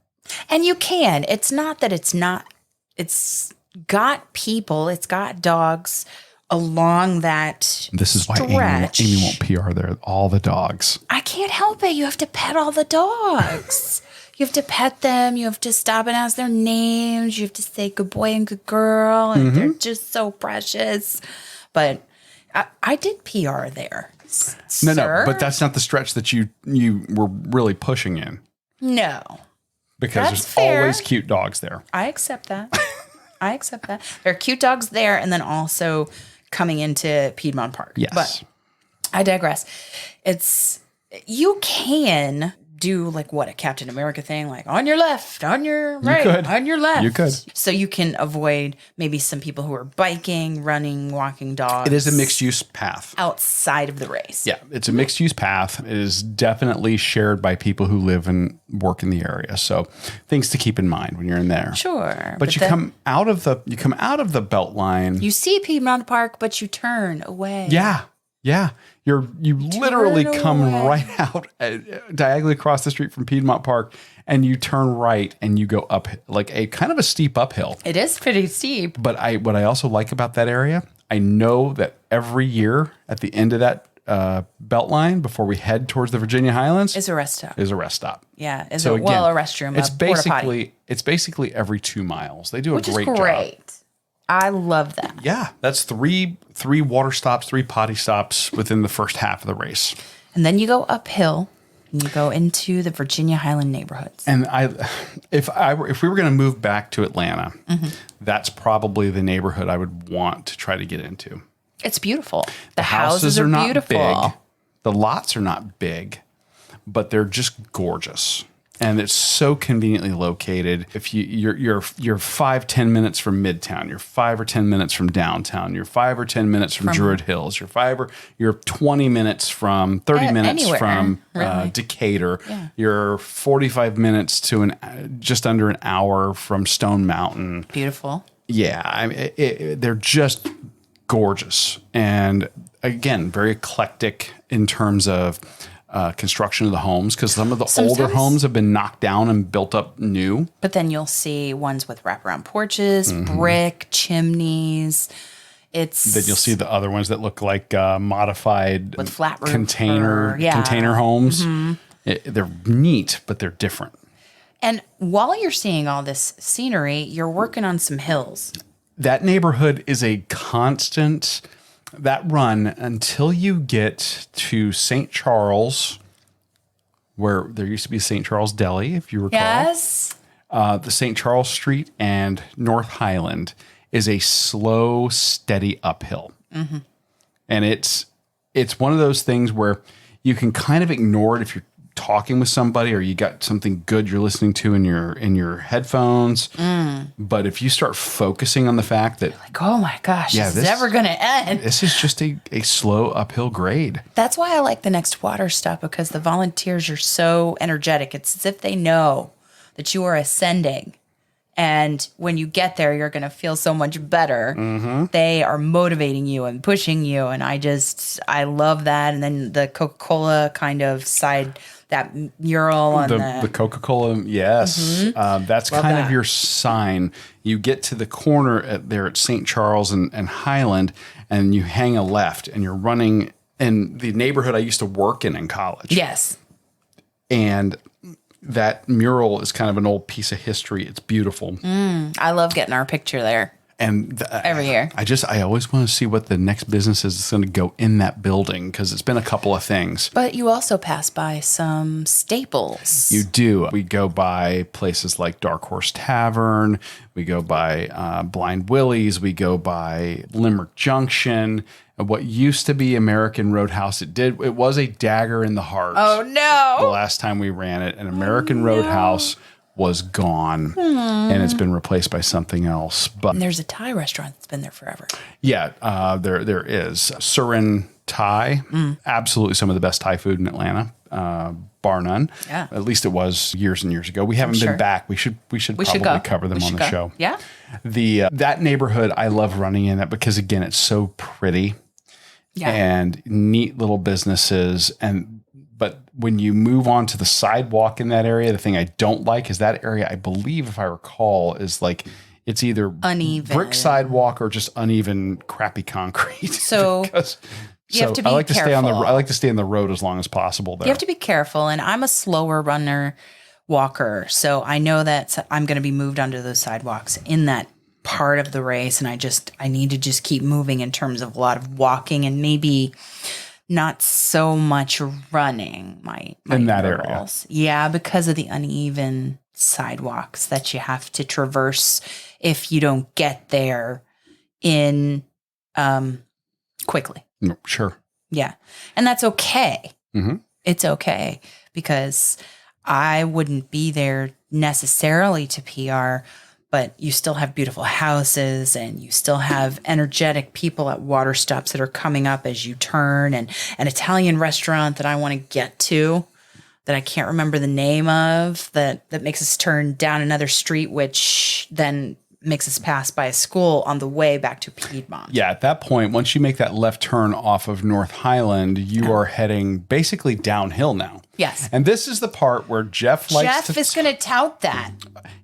[SPEAKER 1] And you can. It's not that it's not. It's got people. It's got dogs along that.
[SPEAKER 3] This is
[SPEAKER 1] stretch.
[SPEAKER 3] why Amy won't PR there. All the dogs.
[SPEAKER 1] I can't help it. You have to pet all the dogs. You have to pet them. You have to stop and ask their names. You have to say good boy and good girl. And they're just so precious. But I did PR there.
[SPEAKER 3] No, but that's not the stretch that you were really pushing in.
[SPEAKER 1] No.
[SPEAKER 3] Because
[SPEAKER 1] that's
[SPEAKER 3] there's
[SPEAKER 1] fair.
[SPEAKER 3] always cute dogs there.
[SPEAKER 1] I accept that. I accept that. There are cute dogs there, and then also coming into Piedmont Park.
[SPEAKER 3] Yes.
[SPEAKER 1] But I digress. You can do like a Captain America thing, like on your left, on your right, on your left.
[SPEAKER 3] You could.
[SPEAKER 1] So you can avoid maybe some people who are biking, running, walking dogs.
[SPEAKER 3] It is a mixed use path.
[SPEAKER 1] Outside of the race.
[SPEAKER 3] Yeah, it's a mixed use path. It is definitely shared by people who live and work in the area. So things to keep in mind when you're in there.
[SPEAKER 1] Sure.
[SPEAKER 3] But you come out of the Beltline.
[SPEAKER 1] You see Piedmont Park, but you turn away.
[SPEAKER 3] Yeah. Yeah. You literally come right out diagonally across the street from Piedmont Park, and you turn right and you go up like a kind of a steep uphill.
[SPEAKER 1] It is pretty steep.
[SPEAKER 3] But what I also like about that area, I know that every year at the end of that Beltline before we head towards the Virginia Highlands
[SPEAKER 1] is a rest stop.
[SPEAKER 3] Is a rest stop.
[SPEAKER 1] Yeah. A restroom.
[SPEAKER 3] It's basically every 2 miles. They do
[SPEAKER 1] Which
[SPEAKER 3] a great
[SPEAKER 1] is great.
[SPEAKER 3] job.
[SPEAKER 1] I love that.
[SPEAKER 3] Yeah, that's three water stops, 3 potty stops within the first half of the race.
[SPEAKER 1] And then you go uphill and you go into the Virginia Highland neighborhoods.
[SPEAKER 3] And if we were going to move back to Atlanta, that's probably the neighborhood I would want to try to get into.
[SPEAKER 1] It's beautiful. The
[SPEAKER 3] houses are not
[SPEAKER 1] beautiful.
[SPEAKER 3] big. The lots are not big, but they're just gorgeous. And it's so conveniently located. If you're 5-10 minutes from Midtown, you're 5 or 10 minutes from downtown, you're 5 or 10 minutes from Druid Hills, you're 20 minutes from 30 minutes
[SPEAKER 1] anywhere,
[SPEAKER 3] from
[SPEAKER 1] really.
[SPEAKER 3] Decatur,
[SPEAKER 1] Yeah.
[SPEAKER 3] you're 45 minutes to just under an hour from Stone Mountain.
[SPEAKER 1] Beautiful.
[SPEAKER 3] Yeah, they're just gorgeous, and again, very eclectic in terms of construction of the homes, because some of the older homes have been knocked down and built up new.
[SPEAKER 1] But then you'll see ones with wraparound porches, brick, chimneys.
[SPEAKER 3] Then you'll see the other ones that look like modified
[SPEAKER 1] with flat roof
[SPEAKER 3] container homes. They're neat, but they're different.
[SPEAKER 1] And while you're seeing all this scenery, you're working on some hills.
[SPEAKER 3] That neighborhood is a constant, that run until you get to St. Charles, where there used to be St. Charles Deli, if you recall.
[SPEAKER 1] Yes.
[SPEAKER 3] The St. Charles Street and North Highland is a slow, steady uphill. And it's one of those things where you can kind of ignore it if you're talking with somebody or you got something good you're listening to in your headphones. But if you start focusing on the fact that,
[SPEAKER 1] like, oh my gosh, this is never going to end.
[SPEAKER 3] This is just a slow uphill grade.
[SPEAKER 1] That's why I like the next water stop, because the volunteers are so energetic. It's as if they know that you are ascending. And when you get there, you're going to feel so much better. They are motivating you and pushing you. And I love that. And then the Coca-Cola kind of side, that mural on
[SPEAKER 3] the Coca-Cola, yes. That's love kind of your sign. You get to the corner there at St. Charles and Highland, and you hang a left, and you're running in the neighborhood I used to work in college.
[SPEAKER 1] Yes. And
[SPEAKER 3] that mural is kind of an old piece of history. It's beautiful.
[SPEAKER 1] I love getting our picture there.
[SPEAKER 3] And
[SPEAKER 1] every year.
[SPEAKER 3] I always want to see what the next business is that's going to go in that building, because it's been a couple of things.
[SPEAKER 1] But you also pass by some staples.
[SPEAKER 3] You do. We go by places like Dark Horse Tavern. We go by Blind Willie's. We go by Limerick Junction. What used to be American Roadhouse. It was a dagger in the heart.
[SPEAKER 1] Oh, no.
[SPEAKER 3] The last time we ran it. An American Roadhouse was gone, and it's been replaced by something else. But
[SPEAKER 1] and there's a Thai restaurant that's been there forever.
[SPEAKER 3] Yeah, there is. Surin Thai, absolutely some of the best Thai food in Atlanta, bar none.
[SPEAKER 1] Yeah.
[SPEAKER 3] At least it was years and years ago. We haven't been back. We should probably cover them on the show.
[SPEAKER 1] Yeah.
[SPEAKER 3] That neighborhood, I love running in that because, again, it's so pretty and neat little businesses. But when you move on to the sidewalk in that area, the thing I don't like is that area, I believe, if I recall, is like it's either
[SPEAKER 1] uneven
[SPEAKER 3] brick sidewalk or just uneven, crappy concrete.
[SPEAKER 1] So you have to be
[SPEAKER 3] I like to
[SPEAKER 1] careful.
[SPEAKER 3] I like to stay on the road as long as possible there.
[SPEAKER 1] You have to be careful. And I'm a slower runner walker. So I know that I'm going to be moved onto those sidewalks in that part of the race. And I need to just keep moving in terms of a lot of walking and maybe not so much running my
[SPEAKER 3] in that
[SPEAKER 1] intervals. Area. Yeah, because of the uneven sidewalks that you have to traverse if you don't get there in quickly.
[SPEAKER 3] Sure.
[SPEAKER 1] Yeah. And that's okay. It's okay because I wouldn't be there necessarily to PR, but you still have beautiful houses and you still have energetic people at water stops that are coming up as you turn, and an Italian restaurant that I want to get to that I can't remember the name of that makes us turn down another street, which then makes us pass by a school on the way back to Piedmont.
[SPEAKER 3] Yeah, at that point, once you make that left turn off of North Highland, you are heading basically downhill now.
[SPEAKER 1] Yes.
[SPEAKER 3] And this is the part where Jeff
[SPEAKER 1] is going to tout that.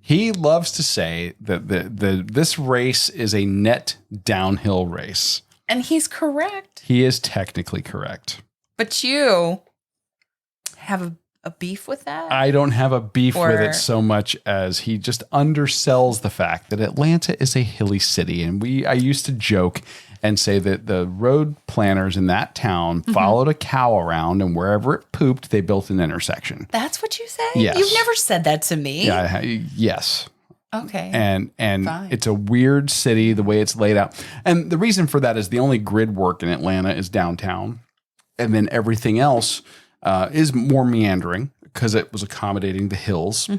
[SPEAKER 3] He loves to say that this race is a net downhill race.
[SPEAKER 1] And he's correct.
[SPEAKER 3] He is technically correct.
[SPEAKER 1] But you have a beef with that?
[SPEAKER 3] I don't have a beef with it so much as he just undersells the fact that Atlanta is a hilly city. And I used to joke and say that the road planners in that town followed a cow around, and wherever it pooped, they built an intersection.
[SPEAKER 1] That's what you say?
[SPEAKER 3] Yes.
[SPEAKER 1] You've never said that to me.
[SPEAKER 3] Yeah. Yes.
[SPEAKER 1] Okay.
[SPEAKER 3] And
[SPEAKER 1] Fine.
[SPEAKER 3] It's a weird city, the way it's laid out. And the reason for that is the only grid work in Atlanta is downtown. And then everything else is more meandering because it was accommodating the hills.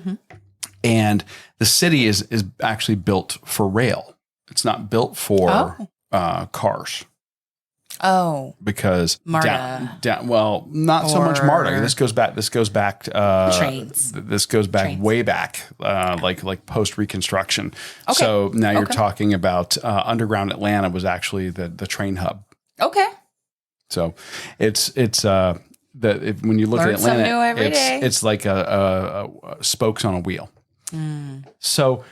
[SPEAKER 3] And the city is actually built for rail. It's not built for cars.
[SPEAKER 1] Oh,
[SPEAKER 3] because
[SPEAKER 1] MARTA.
[SPEAKER 3] Not so much MARTA. This goes back.
[SPEAKER 1] Trains.
[SPEAKER 3] This goes back
[SPEAKER 1] Trains.
[SPEAKER 3] way back, like post Reconstruction.
[SPEAKER 1] Okay.
[SPEAKER 3] So now you're talking about underground Atlanta was actually the train hub.
[SPEAKER 1] Okay.
[SPEAKER 3] So it's when you look
[SPEAKER 1] Learn
[SPEAKER 3] at Atlanta,
[SPEAKER 1] something new every day.
[SPEAKER 3] It's like a spokes on a wheel. So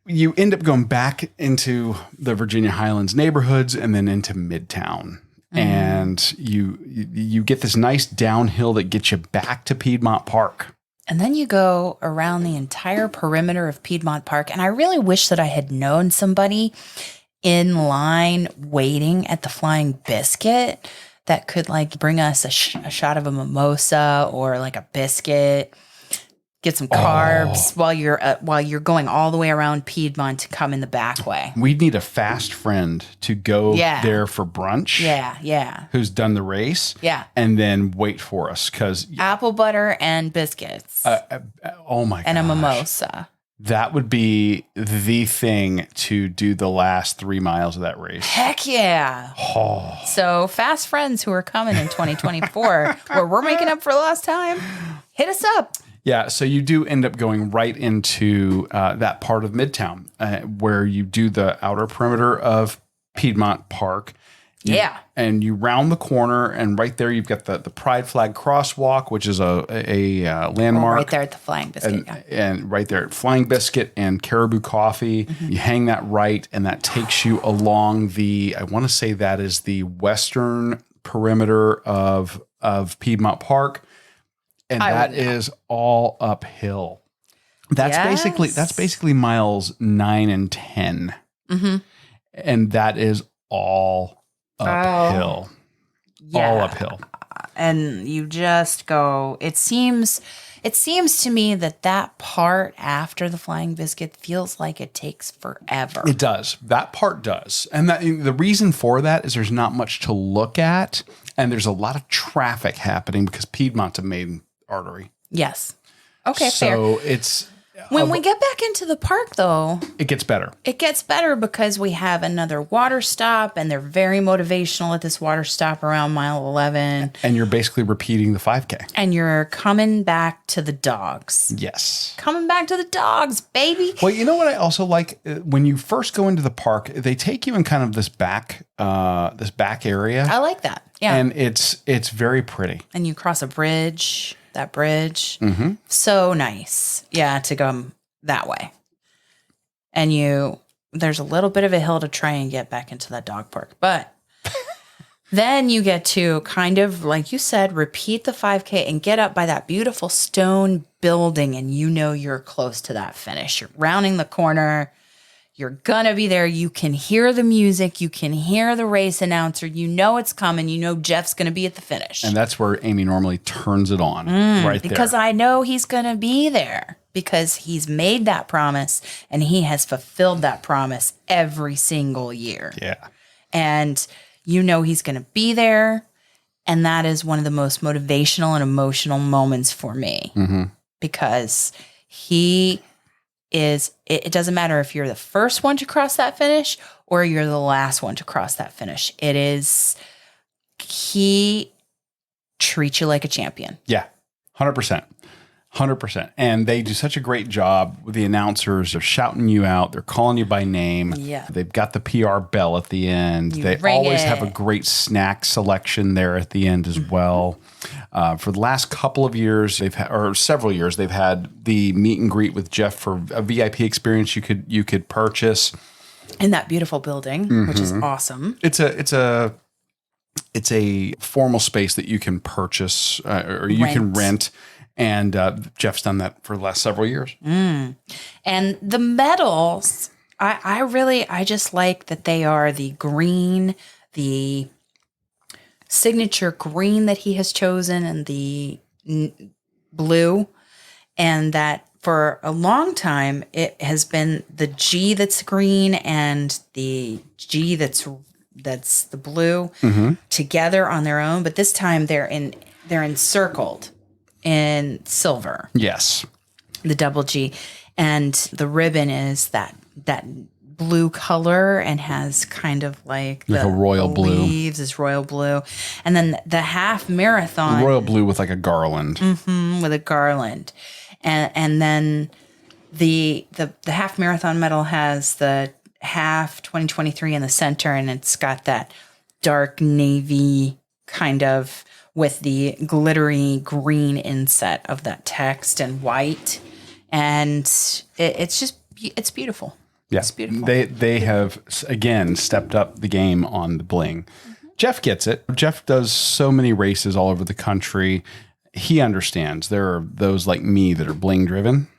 [SPEAKER 3] you end up going back into the Virginia Highlands neighborhoods and then into Midtown. And you get this nice downhill that gets you back to Piedmont Park.
[SPEAKER 1] And then you go around the entire perimeter of Piedmont Park. And I really wish that I had known somebody in line waiting at the Flying Biscuit that could like bring us a shot of a mimosa or like a biscuit. Get some carbs while you're going all the way around Piedmont to come in the back way.
[SPEAKER 3] We'd need a fast friend to go there for brunch.
[SPEAKER 1] Yeah.
[SPEAKER 3] Who's done the race.
[SPEAKER 1] Yeah.
[SPEAKER 3] And then wait for us because
[SPEAKER 1] apple butter and biscuits.
[SPEAKER 3] Oh my god.
[SPEAKER 1] And a mimosa.
[SPEAKER 3] That would be the thing to do the last 3 miles of that race.
[SPEAKER 1] Heck yeah.
[SPEAKER 3] Oh.
[SPEAKER 1] So fast friends who are coming in 2024 where we're making up for lost time, hit us up.
[SPEAKER 3] Yeah, so you do end up going right into that part of Midtown where you do the outer perimeter of Piedmont Park. And you round the corner, and right there you've got the Pride Flag Crosswalk, which is a landmark.
[SPEAKER 1] Right there at the Flying Biscuit.
[SPEAKER 3] And right there at Flying Biscuit and Caribou Coffee. You hang that right, and that takes you along I want to say that is the western perimeter of Piedmont Park. And that is all uphill. That's basically miles 9 and 10. And that is all uphill. All uphill.
[SPEAKER 1] And you just go, it seems to me that part after the Flying Biscuit feels like it takes forever.
[SPEAKER 3] It does. That part does. And the reason for that is there's not much to look at. And there's a lot of traffic happening because Piedmont's a main artery.
[SPEAKER 1] Yes. Okay, fair.
[SPEAKER 3] So it's...
[SPEAKER 1] When we get back into the park, though...
[SPEAKER 3] It gets better.
[SPEAKER 1] It gets better because we have another water stop, and they're very motivational at this water stop around mile 11.
[SPEAKER 3] And you're basically repeating the 5K.
[SPEAKER 1] And you're coming back to the dogs.
[SPEAKER 3] Yes.
[SPEAKER 1] Coming back to the dogs, baby.
[SPEAKER 3] Well, you know what I also like? When you first go into the park, they take you in kind of this back area.
[SPEAKER 1] I like that. Yeah.
[SPEAKER 3] And it's very pretty.
[SPEAKER 1] And you cross a bridge... That bridge. So nice. Yeah, to go that way. And there's a little bit of a hill to try and get back into that dog park. But then you get to kind of, like you said, repeat the 5K and get up by that beautiful stone building. And you're close to that finish. You're rounding the corner. You're going to be there. You can hear the music. You can hear the race announcer. You know it's coming. You know Jeff's going to be at the finish.
[SPEAKER 3] And that's where Amy normally turns it on right there.
[SPEAKER 1] Because I know he's going to be there because he's made that promise and he has fulfilled that promise every single year.
[SPEAKER 3] Yeah.
[SPEAKER 1] And he's going to be there. And that is one of the most motivational and emotional moments for me because it doesn't matter if you're the first one to cross that finish or you're the last one to cross that finish. He treats you like a champion.
[SPEAKER 3] Yeah, 100%. 100%. And they do such a great job with the announcers of shouting you out. They're calling you by name.
[SPEAKER 1] Yeah.
[SPEAKER 3] They've got the PR bell at the end. They always have a great snack selection there at the end as well. For the last couple of years, several years, they've had the meet and greet with Jeff for a VIP experience you could purchase
[SPEAKER 1] in that beautiful building, which is awesome.
[SPEAKER 3] It's a formal space that you can purchase or you can rent. And Jeff's done that for the last several years.
[SPEAKER 1] And the medals, I just like that they are the green, the signature green that he has chosen and the blue. And that for a long time, it has been the G that's green and the G that's the blue together on their own. But this time they're encircled in silver.
[SPEAKER 3] Yes.
[SPEAKER 1] The double G. And the ribbon is that blue color and has kind of like
[SPEAKER 3] a royal blue.
[SPEAKER 1] Leaves is royal blue. And then the half marathon.
[SPEAKER 3] Royal blue with like a garland.
[SPEAKER 1] With a garland. And then the half marathon medal has the half 2023 in the center, and it's got that dark navy kind of with the glittery green inset of that text and white. And it's beautiful.
[SPEAKER 3] Yeah,
[SPEAKER 1] It's beautiful.
[SPEAKER 3] They have again stepped up the game on the bling. Jeff gets it. Jeff does so many races all over the country. He understands. There are those like me that are bling driven,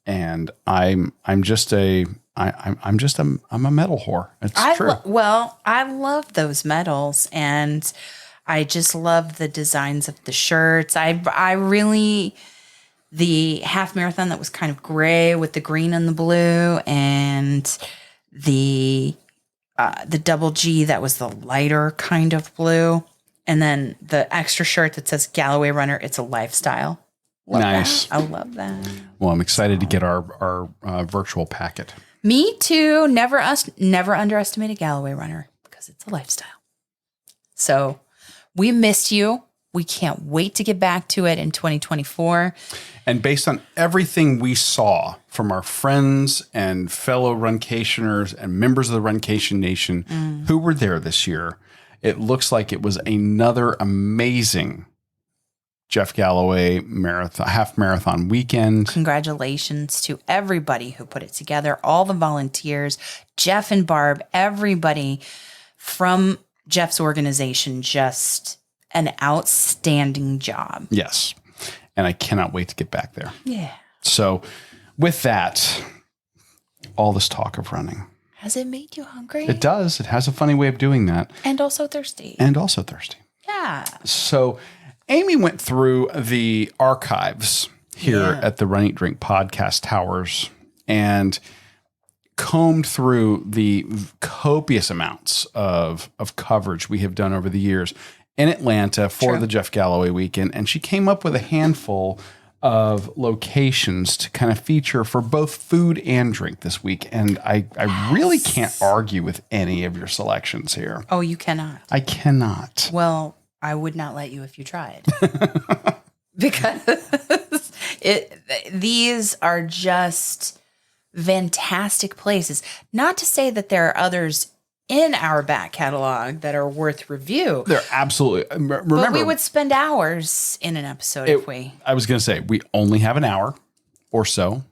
[SPEAKER 3] and I'm just a metal whore. It's true.
[SPEAKER 1] I love those medals, and I just love the designs of the shirts. I really, the half marathon that was kind of gray with the green and the blue, and the double G that was the lighter kind of blue, and then the extra shirt that says Galloway Runner. It's a lifestyle. Love
[SPEAKER 3] Nice.
[SPEAKER 1] that. I love that.
[SPEAKER 3] Well, I'm excited to get our virtual packet.
[SPEAKER 1] Me too. Never underestimate a Galloway Runner because it's a lifestyle. So we missed you. We can't wait to get back to it in 2024.
[SPEAKER 3] And based on everything we saw from our friends and fellow Runcationers and members of the Runcation Nation who were there this year, it looks like it was another amazing Jeff Galloway half marathon weekend.
[SPEAKER 1] Congratulations to everybody who put it together, all the volunteers, Jeff and Barb, everybody from Jeff's organization, just an outstanding job.
[SPEAKER 3] Yes. And I cannot wait to get back there.
[SPEAKER 1] Yeah.
[SPEAKER 3] So with that, all this talk of running.
[SPEAKER 1] Has it made you hungry?
[SPEAKER 3] It does. It has a funny way of doing that.
[SPEAKER 1] And also thirsty. Yeah.
[SPEAKER 3] So Amy went through the archives here at the Run, Eat, Drink podcast towers and combed through the copious amounts of coverage we have done over the years in Atlanta for the Jeff Galloway weekend. And she came up with a handful of locations to kind of feature for both food and drink this week. And I really can't argue with any of your selections here.
[SPEAKER 1] Oh, you cannot.
[SPEAKER 3] I cannot.
[SPEAKER 1] Well, I would not let you if you tried. Because these are just fantastic places. Not to say that there are others in our back catalog that are worth review.
[SPEAKER 3] They're absolutely. Remember,
[SPEAKER 1] but we would spend hours in an episode if we.
[SPEAKER 3] I was going to say, we only have an hour or so.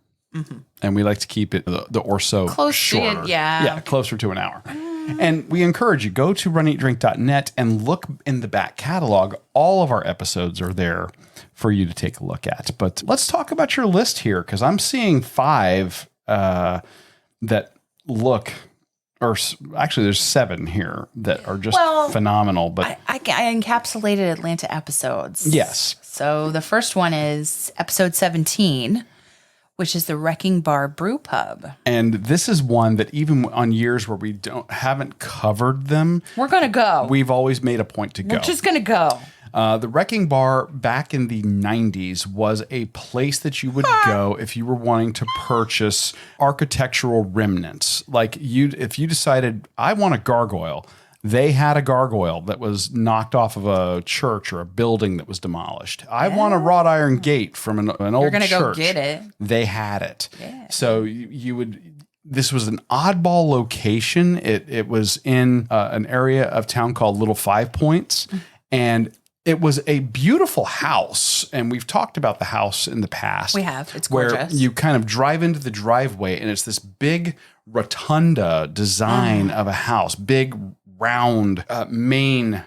[SPEAKER 3] And we like to keep it the or so
[SPEAKER 1] Close
[SPEAKER 3] shorter.
[SPEAKER 1] to, yeah,
[SPEAKER 3] closer to an hour. And we encourage you, go to runeatdrink.net and look in the back catalog. All of our episodes are there for you to take a look at. But let's talk about your list here, because I'm seeing 5 that look, or actually there's 7 here that are just phenomenal. But
[SPEAKER 1] I encapsulated Atlanta episodes.
[SPEAKER 3] Yes.
[SPEAKER 1] So the first one is episode 17, which is the Wrecking Bar Brew Pub.
[SPEAKER 3] And this is one that even on years where we haven't covered them,
[SPEAKER 1] we're going to go.
[SPEAKER 3] We've always made a point to go.
[SPEAKER 1] We're just going to go.
[SPEAKER 3] The Wrecking Bar back in the 90s was a place that you would go if you were wanting to purchase architectural remnants. Like if you decided, I want a gargoyle, they had a gargoyle that was knocked off of a church or a building that was demolished. I want a wrought iron gate from an old church.
[SPEAKER 1] You're going to go get it.
[SPEAKER 3] They had it.
[SPEAKER 1] Yeah.
[SPEAKER 3] So you would... This was an oddball location. It was in an area of town called Little Five Points, and it was a beautiful house. And we've talked about the house in the past.
[SPEAKER 1] We have. It's gorgeous.
[SPEAKER 3] Where you kind of drive into the driveway, and it's this big rotunda design of a house, big round main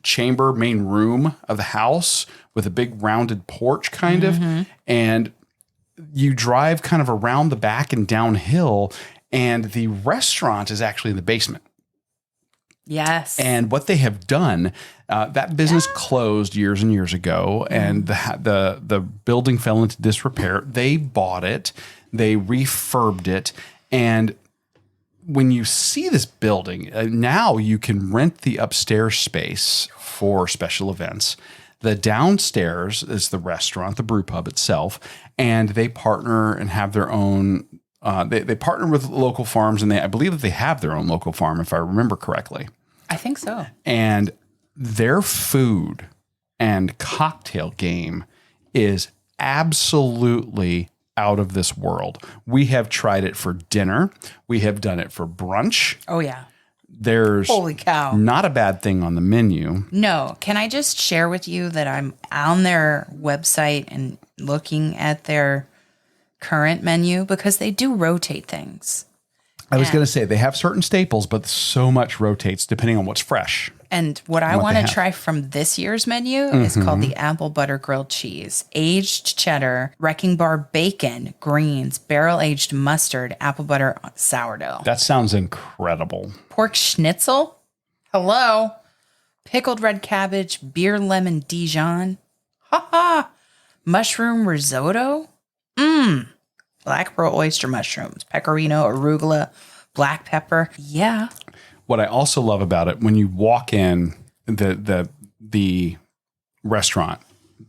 [SPEAKER 3] chamber, main room of the house with a big rounded porch kind of. And you drive kind of around the back and downhill, and the restaurant is actually in the basement.
[SPEAKER 1] Yes.
[SPEAKER 3] And what they have done, that business closed years and years ago, and the building fell into disrepair. They bought it, they refurbed it, and when you see this building, now you can rent the upstairs space for special events. The downstairs is the restaurant, the brew pub itself, and they partner and have their own. They partner with local farms, and I believe that they have their own local farm, if I remember correctly.
[SPEAKER 1] I think so.
[SPEAKER 3] And their food and cocktail game is absolutely out of this world. We have tried it for dinner. We have done it for brunch.
[SPEAKER 1] Oh, yeah.
[SPEAKER 3] There's
[SPEAKER 1] holy cow,
[SPEAKER 3] not a bad thing on the menu.
[SPEAKER 1] No. Can I just share with you that I'm on their website and looking at their current menu because they do rotate things.
[SPEAKER 3] I was going to say they have certain staples, but so much rotates depending on what's fresh.
[SPEAKER 1] And what I
[SPEAKER 3] what
[SPEAKER 1] want
[SPEAKER 3] they
[SPEAKER 1] to
[SPEAKER 3] have.
[SPEAKER 1] try from this year's menu is called the apple butter grilled cheese, aged cheddar, wrecking bar bacon, greens, barrel aged mustard, apple butter sourdough,
[SPEAKER 3] That sounds incredible.
[SPEAKER 1] pork schnitzel. Hello. Pickled red cabbage, beer lemon Dijon. Ha ha. Mushroom risotto. Black pearl oyster mushrooms, pecorino, arugula, black pepper. Yeah.
[SPEAKER 3] What I also love about it, when you walk in the restaurant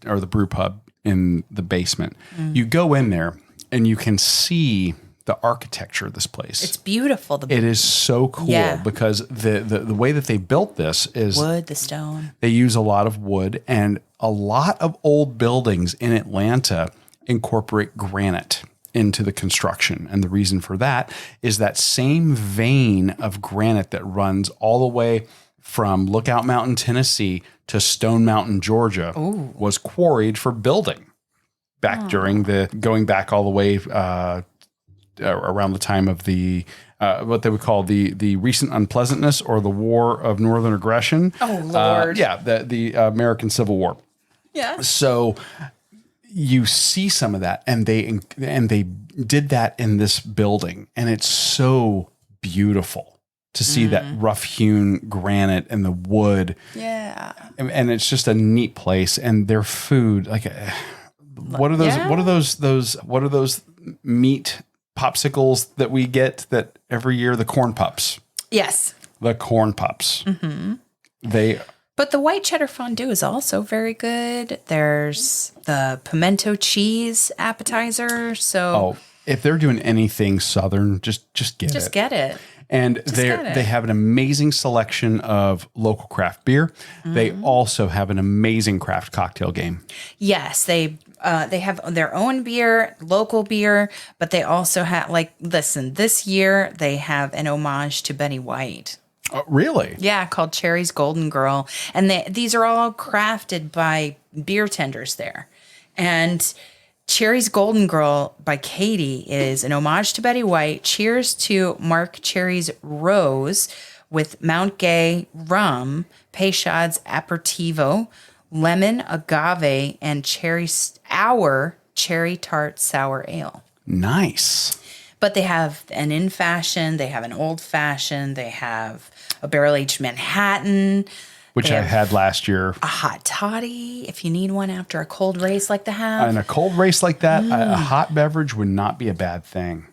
[SPEAKER 3] or the brew pub in the basement, you go in there and you can see the architecture of this place.
[SPEAKER 1] It's beautiful. The
[SPEAKER 3] It is so cool
[SPEAKER 1] Yeah.
[SPEAKER 3] because the way that they built this is
[SPEAKER 1] wood, the stone.
[SPEAKER 3] they use a lot of wood, and a lot of old buildings in Atlanta incorporate granite into the construction. And the reason for that is that same vein of granite that runs all the way from Lookout Mountain, Tennessee to Stone Mountain, Georgia was quarried for building back during going back all the way around the time of the what they would call the recent unpleasantness or the War of Northern Aggression.
[SPEAKER 1] Oh, Lord.
[SPEAKER 3] The American Civil War.
[SPEAKER 1] Yeah.
[SPEAKER 3] So you see some of that, and they did that in this building, and it's so beautiful to see that rough hewn granite and the wood.
[SPEAKER 1] Yeah.
[SPEAKER 3] And it's just a neat place, and their food, like what are those?
[SPEAKER 1] Yeah.
[SPEAKER 3] What are those meat popsicles that we get that every year? The corn pups.
[SPEAKER 1] Yes.
[SPEAKER 3] The corn pups.
[SPEAKER 1] But the white cheddar fondue is also very good. There's the pimento cheese appetizer. So
[SPEAKER 3] Oh, if they're doing anything Southern, just get it.
[SPEAKER 1] just get it.
[SPEAKER 3] And they have an amazing selection of local craft beer. They also have an amazing craft cocktail game.
[SPEAKER 1] Yes, they have their own beer, local beer, but they also have this year they have an homage to Betty White.
[SPEAKER 3] Oh, really?
[SPEAKER 1] Yeah, called Cherry's Golden Girl. And these are all crafted by beer tenders there. And Cherry's Golden Girl by Katie is an homage to Betty White. Cheers to Mark Cherry's Rose with Mount Gay rum, Peychaud's Aperitivo, lemon, agave, and our cherry tart sour ale.
[SPEAKER 3] Nice.
[SPEAKER 1] But they have an in-fashion, they have an old-fashioned, they have a barrel-aged Manhattan.
[SPEAKER 3] Which
[SPEAKER 1] They
[SPEAKER 3] I
[SPEAKER 1] have
[SPEAKER 3] had last year.
[SPEAKER 1] a hot toddy if you need one after a cold race like the have.
[SPEAKER 3] In a cold race like that, a hot beverage would not be a bad thing.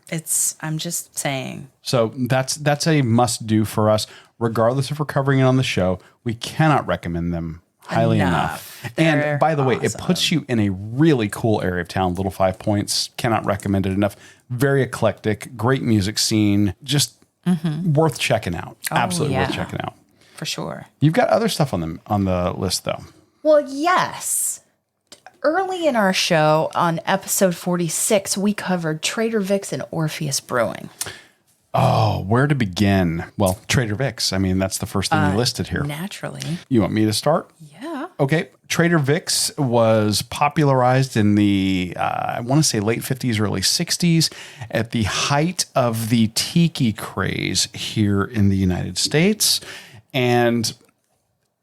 [SPEAKER 1] I'm just saying.
[SPEAKER 3] So that's a must do for us, regardless if we're covering it on the show. We cannot recommend them highly enough.
[SPEAKER 1] They're
[SPEAKER 3] And by the way, it
[SPEAKER 1] awesome.
[SPEAKER 3] puts you in a really cool area of town. Little 5 Points, cannot recommend it enough. Very eclectic, great music scene, just worth checking out. Absolutely worth
[SPEAKER 1] yeah.
[SPEAKER 3] checking out.
[SPEAKER 1] For sure.
[SPEAKER 3] You've got other stuff on the list though.
[SPEAKER 1] Well, yes. Early in our show, on episode 46, we covered Trader Vic's and Orpheus Brewing.
[SPEAKER 3] Oh, where to begin? Well, Trader Vic's. I mean, that's the first thing you listed here.
[SPEAKER 1] Naturally.
[SPEAKER 3] You want me to start?
[SPEAKER 1] Yeah.
[SPEAKER 3] Okay. Trader Vic's was popularized in the, I want to say late 50s, early 60s at the height of the tiki craze here in the United States. And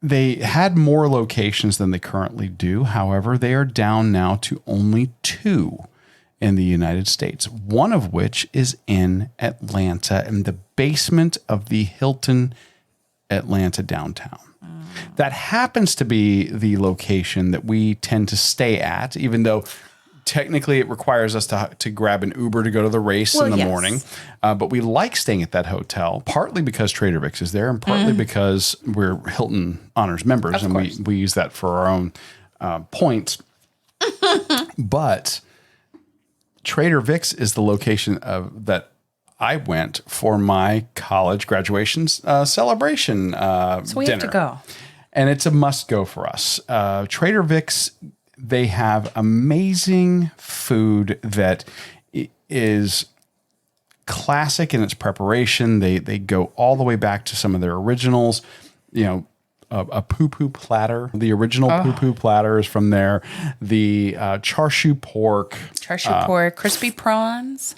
[SPEAKER 3] they had more locations than they currently do. However, they are down now to only 2 in the United States, one of which is in Atlanta, in the basement of the Hilton Atlanta downtown. That happens to be the location that we tend to stay at, even though technically it requires us to grab an Uber to go to the race in the morning. But we like staying at that hotel, partly because Trader Vic's is there and partly because we're Hilton Honors members and we use that for our own points. But Trader Vic's is the location that I went for my college graduation celebration
[SPEAKER 1] So we
[SPEAKER 3] dinner.
[SPEAKER 1] have to go.
[SPEAKER 3] And it's a must go for us. Trader Vic's, they have amazing food that is classic in its preparation. They go all the way back to some of their originals. You know, a poo-poo platter. The original poo-poo platter is from there. The char siu pork.
[SPEAKER 1] Char siu pork, crispy prawns.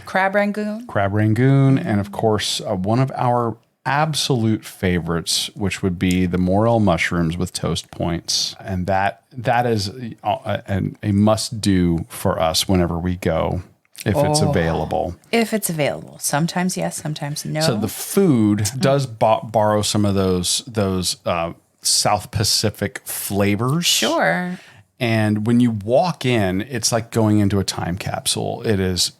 [SPEAKER 1] Crab rangoon.
[SPEAKER 3] And of course, one of our absolute favorites, which would be the morel mushrooms with toast points. And that is a must-do for us whenever we go, if it's available.
[SPEAKER 1] If it's available. Sometimes yes, sometimes no.
[SPEAKER 3] So the food does borrow some of those South Pacific flavors.
[SPEAKER 1] Sure.
[SPEAKER 3] And when you walk in, it's like going into a time capsule. It is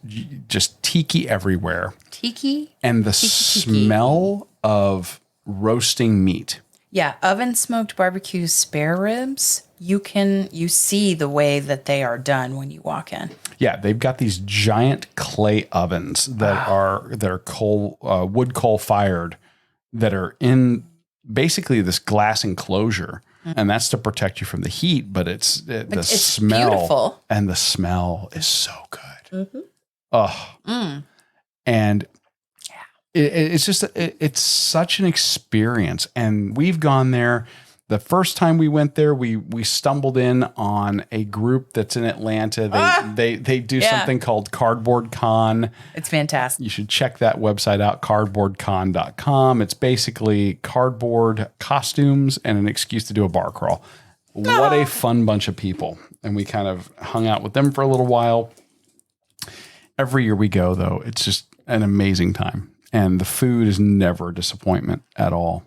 [SPEAKER 3] just tiki everywhere.
[SPEAKER 1] Tiki?
[SPEAKER 3] And the smell of roasting meat.
[SPEAKER 1] Yeah, oven smoked barbecue spare ribs. You see the way that they are done when you walk in.
[SPEAKER 3] Yeah, they've got these giant clay ovens that are wood coal fired, that are in basically this glass enclosure. And that's to protect you from the heat, but it's smell.
[SPEAKER 1] Beautiful.
[SPEAKER 3] And the smell is so good. And it's such an experience. And we've gone there. The first time we went there, we stumbled in on a group that's in Atlanta. They do something called Cardboard Con.
[SPEAKER 1] It's fantastic.
[SPEAKER 3] You should check that website out, cardboardcon.com. It's basically cardboard costumes and an excuse to do a bar crawl. What a fun bunch of people. And we kind of hung out with them for a little while. Every year we go, though, it's just an amazing time. And the food is never a disappointment at all.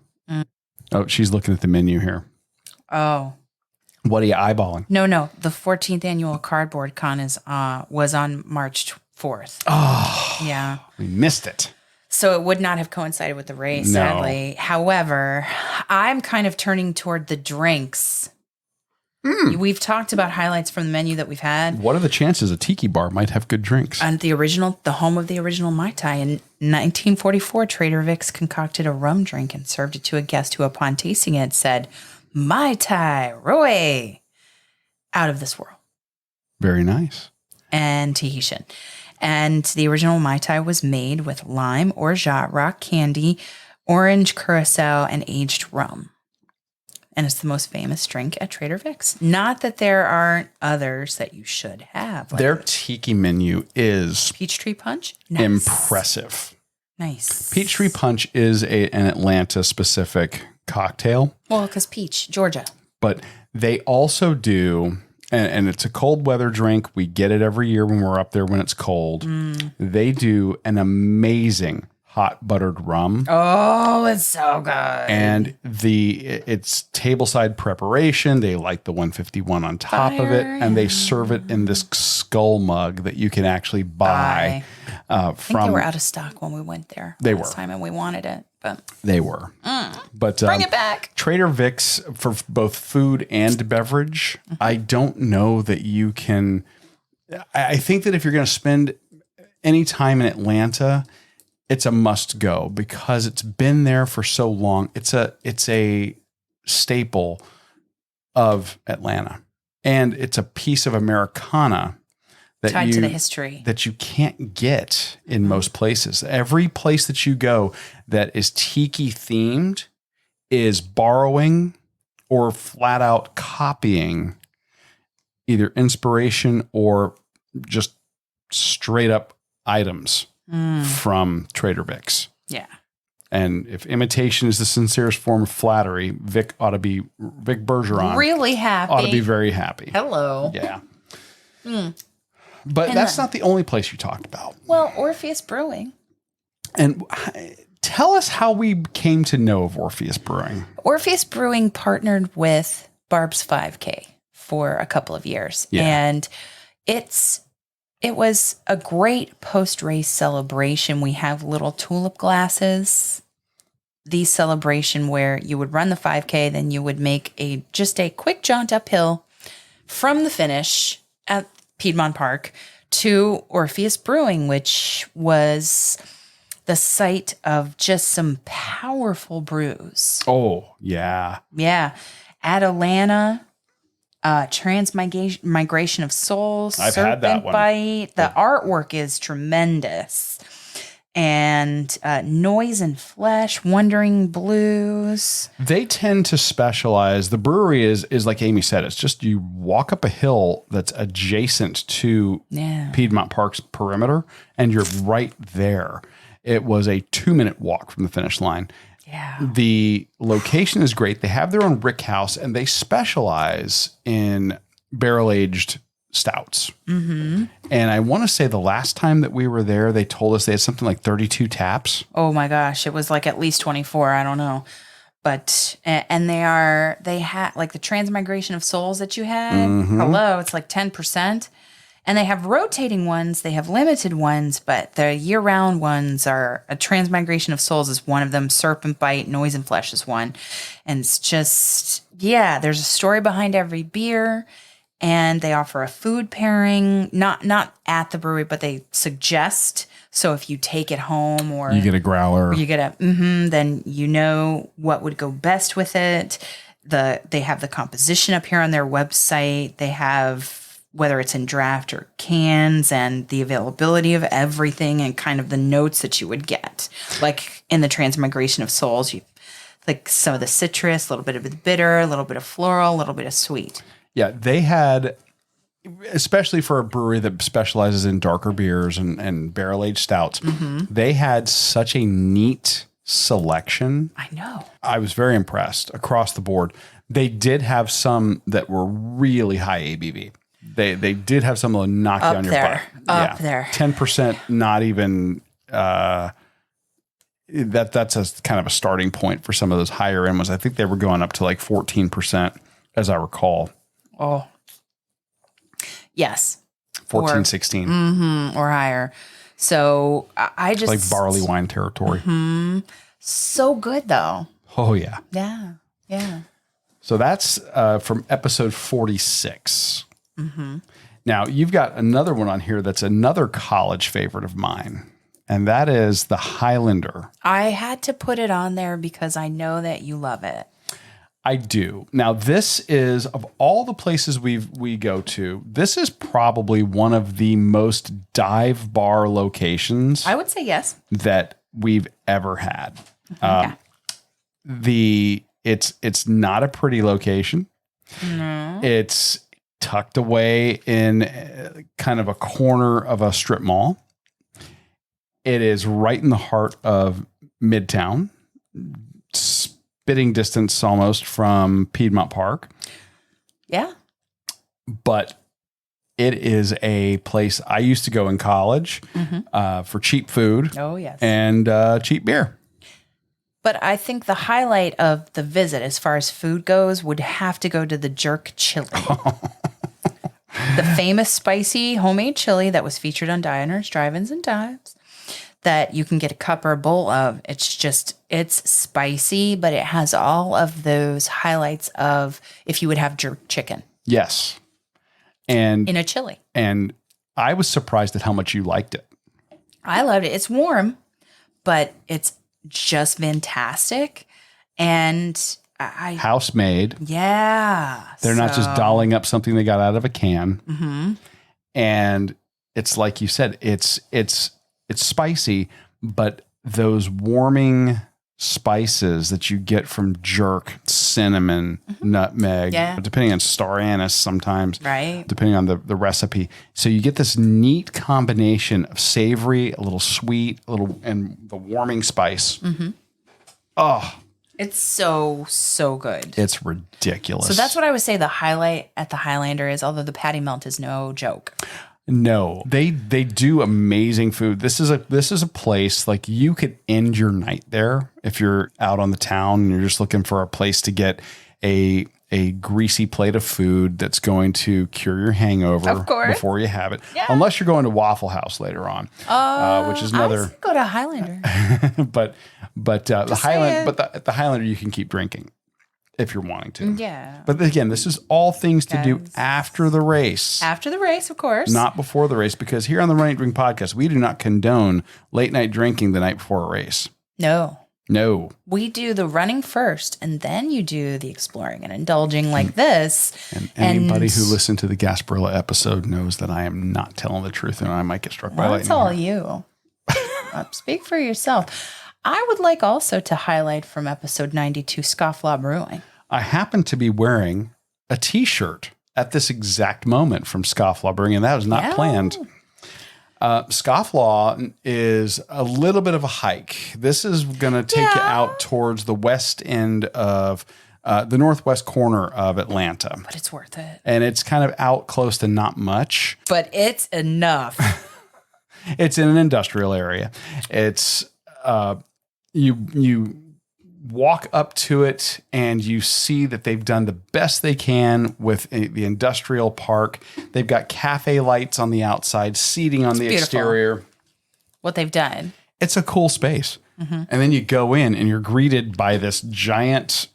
[SPEAKER 3] Oh, she's looking at the menu here.
[SPEAKER 1] Oh.
[SPEAKER 3] What are you eyeballing?
[SPEAKER 1] No. The 14th annual Cardboard Con was on March 4th.
[SPEAKER 3] Oh.
[SPEAKER 1] Yeah.
[SPEAKER 3] We missed it.
[SPEAKER 1] So it would not have coincided with the race, sadly. However, I'm kind of turning toward the drinks. We've talked about highlights from the menu that we've had.
[SPEAKER 3] What are the chances a tiki bar might have good drinks?
[SPEAKER 1] And the home of the original Mai Tai. In 1944, Trader Vic's concocted a rum drink and served it to a guest who, upon tasting it, said, Mai Tai, Roe, out of this world.
[SPEAKER 3] Very nice.
[SPEAKER 1] And Tahitian. And the original Mai Tai was made with lime, orgeat, rock candy, orange curacao, and aged rum. And it's the most famous drink at Trader Vic's. Not that there aren't others that you should have. Like
[SPEAKER 3] their tiki menu is
[SPEAKER 1] Peachtree Punch?
[SPEAKER 3] Nice. Impressive.
[SPEAKER 1] Nice.
[SPEAKER 3] Peachtree Punch is an Atlanta-specific cocktail.
[SPEAKER 1] Well, because Peach, Georgia.
[SPEAKER 3] But they also do, and it's a cold weather drink. We get it every year when we're up there when it's cold. They do an amazing hot buttered rum.
[SPEAKER 1] Oh, it's so good.
[SPEAKER 3] And it's tableside preparation. They light the 151 on top of it, and they serve it in this skull mug that you can actually buy.
[SPEAKER 1] I think they were out of stock when we went there last time, and we wanted it. But
[SPEAKER 3] they were. But
[SPEAKER 1] bring it back.
[SPEAKER 3] Trader Vic's, for both food and beverage, I don't know that you can. I think that if you're going to spend any time in Atlanta, it's a must go because it's been there for so long. It's a staple of Atlanta, and it's a piece of Americana that
[SPEAKER 1] tied to the history
[SPEAKER 3] that you can't get in most places. Every place that you go that is tiki themed is borrowing or flat out copying either inspiration or just straight up items from Trader Vic's.
[SPEAKER 1] Yeah.
[SPEAKER 3] And if imitation is the sincerest form of flattery, Vic Bergeron
[SPEAKER 1] really happy.
[SPEAKER 3] Ought to be very happy.
[SPEAKER 1] Hello.
[SPEAKER 3] Yeah. But that's not the only place you talked about.
[SPEAKER 1] Well, Orpheus Brewing.
[SPEAKER 3] And tell us how we came to know of Orpheus Brewing.
[SPEAKER 1] Orpheus Brewing partnered with Barb's 5K for a couple of years.
[SPEAKER 3] Yeah.
[SPEAKER 1] And it was a great post-race celebration. We have little tulip glasses. The celebration where you would run the 5K, then you would make just a quick jaunt uphill from the finish at Piedmont Park to Orpheus Brewing, which was the site of just some powerful brews.
[SPEAKER 3] Oh, yeah.
[SPEAKER 1] Yeah. Atalanta, Transmigration of Souls,
[SPEAKER 3] I've had that
[SPEAKER 1] Serpent
[SPEAKER 3] one.
[SPEAKER 1] Bite. The artwork is tremendous. and Noise and Flesh, Wandering Blues.
[SPEAKER 3] They tend to specialize. The brewery is like Amy said, it's just you walk up a hill that's adjacent to Piedmont Park's perimeter, and you're right there. It was a 2-minute walk from the finish line.
[SPEAKER 1] Yeah.
[SPEAKER 3] The location is great. They have their own rick house, and they specialize in barrel-aged stouts. Mm-hmm. And I want to say the last time that we were there, they told us they had something like 32 taps.
[SPEAKER 1] Oh my gosh, it was like at least 24. I don't know, but and they had like the Transmigration of Souls that you had.
[SPEAKER 3] Mm-hmm.
[SPEAKER 1] Hello, it's like 10%, and they have rotating ones. They have limited ones, but the year-round ones are a Transmigration of Souls is one of them. Serpent Bite, Noise and Flesh is one, and it's just there's a story behind every beer. And they offer a food pairing, not at the brewery, but they suggest. So if you take it home or
[SPEAKER 3] you get a growler,
[SPEAKER 1] or you get then you know what would go best with it. They have the composition up here on their website. They have whether it's in draft or cans and the availability of everything and kind of the notes that you would get. Like in the Transmigration of Souls, you like some of the citrus, a little bit of the bitter, a little bit of floral, a little bit of sweet.
[SPEAKER 3] Yeah, they had, especially for a brewery that specializes in darker beers and barrel-aged stouts, they had such a neat selection.
[SPEAKER 1] I know.
[SPEAKER 3] I was very impressed across the board. They did have some that were really high ABV. They did have some that would knock you on your butt.
[SPEAKER 1] Up there.
[SPEAKER 3] 10%, not even... that's a kind of a starting point for some of those higher end ones. I think they were going up to like 14%, as I recall.
[SPEAKER 1] Oh, yes.
[SPEAKER 3] 14, 16.
[SPEAKER 1] Or higher. So I just...
[SPEAKER 3] like barley wine territory.
[SPEAKER 1] So good, though.
[SPEAKER 3] Oh, yeah.
[SPEAKER 1] Yeah. Yeah.
[SPEAKER 3] So that's from episode 46. Now, you've got another one on here that's another college favorite of mine, and that is the Highlander.
[SPEAKER 1] I had to put it on there because I know that you love it.
[SPEAKER 3] I do. Now, this is, of all the places we go to, this is probably one of the most dive bar locations
[SPEAKER 1] I would say yes.
[SPEAKER 3] that we've ever had. It's not a pretty location.
[SPEAKER 1] No.
[SPEAKER 3] It's tucked away in kind of a corner of a strip mall. It is right in the heart of Midtown, spitting distance almost from Piedmont Park.
[SPEAKER 1] Yeah.
[SPEAKER 3] But it is a place I used to go in college for cheap food.
[SPEAKER 1] Oh, yes.
[SPEAKER 3] And cheap beer.
[SPEAKER 1] But I think the highlight of the visit as far as food goes would have to go to the jerk chili. The famous spicy homemade chili that was featured on diners, drive-ins, and dives that you can get a cup or a bowl of. It's spicy, but it has all of those highlights of if you would have jerk chicken.
[SPEAKER 3] Yes. And
[SPEAKER 1] in a chili.
[SPEAKER 3] And I was surprised at how much you liked it.
[SPEAKER 1] I loved it. It's warm, but it's just fantastic. And
[SPEAKER 3] house made.
[SPEAKER 1] Yeah.
[SPEAKER 3] They're not just dolling up something they got out of a can. And it's like you said, it's spicy, but those warming spices that you get from jerk, cinnamon, nutmeg, depending on star anise sometimes,
[SPEAKER 1] right?
[SPEAKER 3] Depending on the recipe. So you get this neat combination of savory, a little sweet, and the warming spice. Oh,
[SPEAKER 1] it's so good.
[SPEAKER 3] It's ridiculous.
[SPEAKER 1] So that's what I would say the highlight at the Highlander is, although the patty melt is no joke.
[SPEAKER 3] No, they do amazing food. This is a place like you could end your night there if you're out on the town and you're just looking for a place to get a greasy plate of food that's going to cure your hangover before you have it. Yeah. Unless you're going to Waffle House later on, which is another.
[SPEAKER 1] I go to Highlander.
[SPEAKER 3] but the Highlander you can keep drinking if you're wanting to.
[SPEAKER 1] Yeah.
[SPEAKER 3] But again, this is all things to do after the race.
[SPEAKER 1] After the race, of course.
[SPEAKER 3] Not before the race, because here on the Run Eat Drink podcast, we do not condone late night drinking the night before a race.
[SPEAKER 1] No.
[SPEAKER 3] We
[SPEAKER 1] do the running first, and then you do the exploring and indulging like this.
[SPEAKER 3] And anybody who listened to the Gasparilla episode knows that I am not telling the truth, and I might get struck by lightning.
[SPEAKER 1] That's all you. Speak for yourself. I would like also to highlight from episode 92, Scofflaw Brewing.
[SPEAKER 3] I happen to be wearing a T-shirt at this exact moment from Scofflaw Brewing, and that was not planned. Scofflaw is a little bit of a hike. This is going to take you out towards the west end of the northwest corner of Atlanta.
[SPEAKER 1] But it's worth it.
[SPEAKER 3] And it's kind of out close to not much.
[SPEAKER 1] But it's enough.
[SPEAKER 3] It's in an industrial area. It's you walk up to it and you see that they've done the best they can with the industrial park. They've got cafe lights on the outside, seating on the exterior.
[SPEAKER 1] What they've done.
[SPEAKER 3] It's a cool space. And then you go in and you're greeted by this giant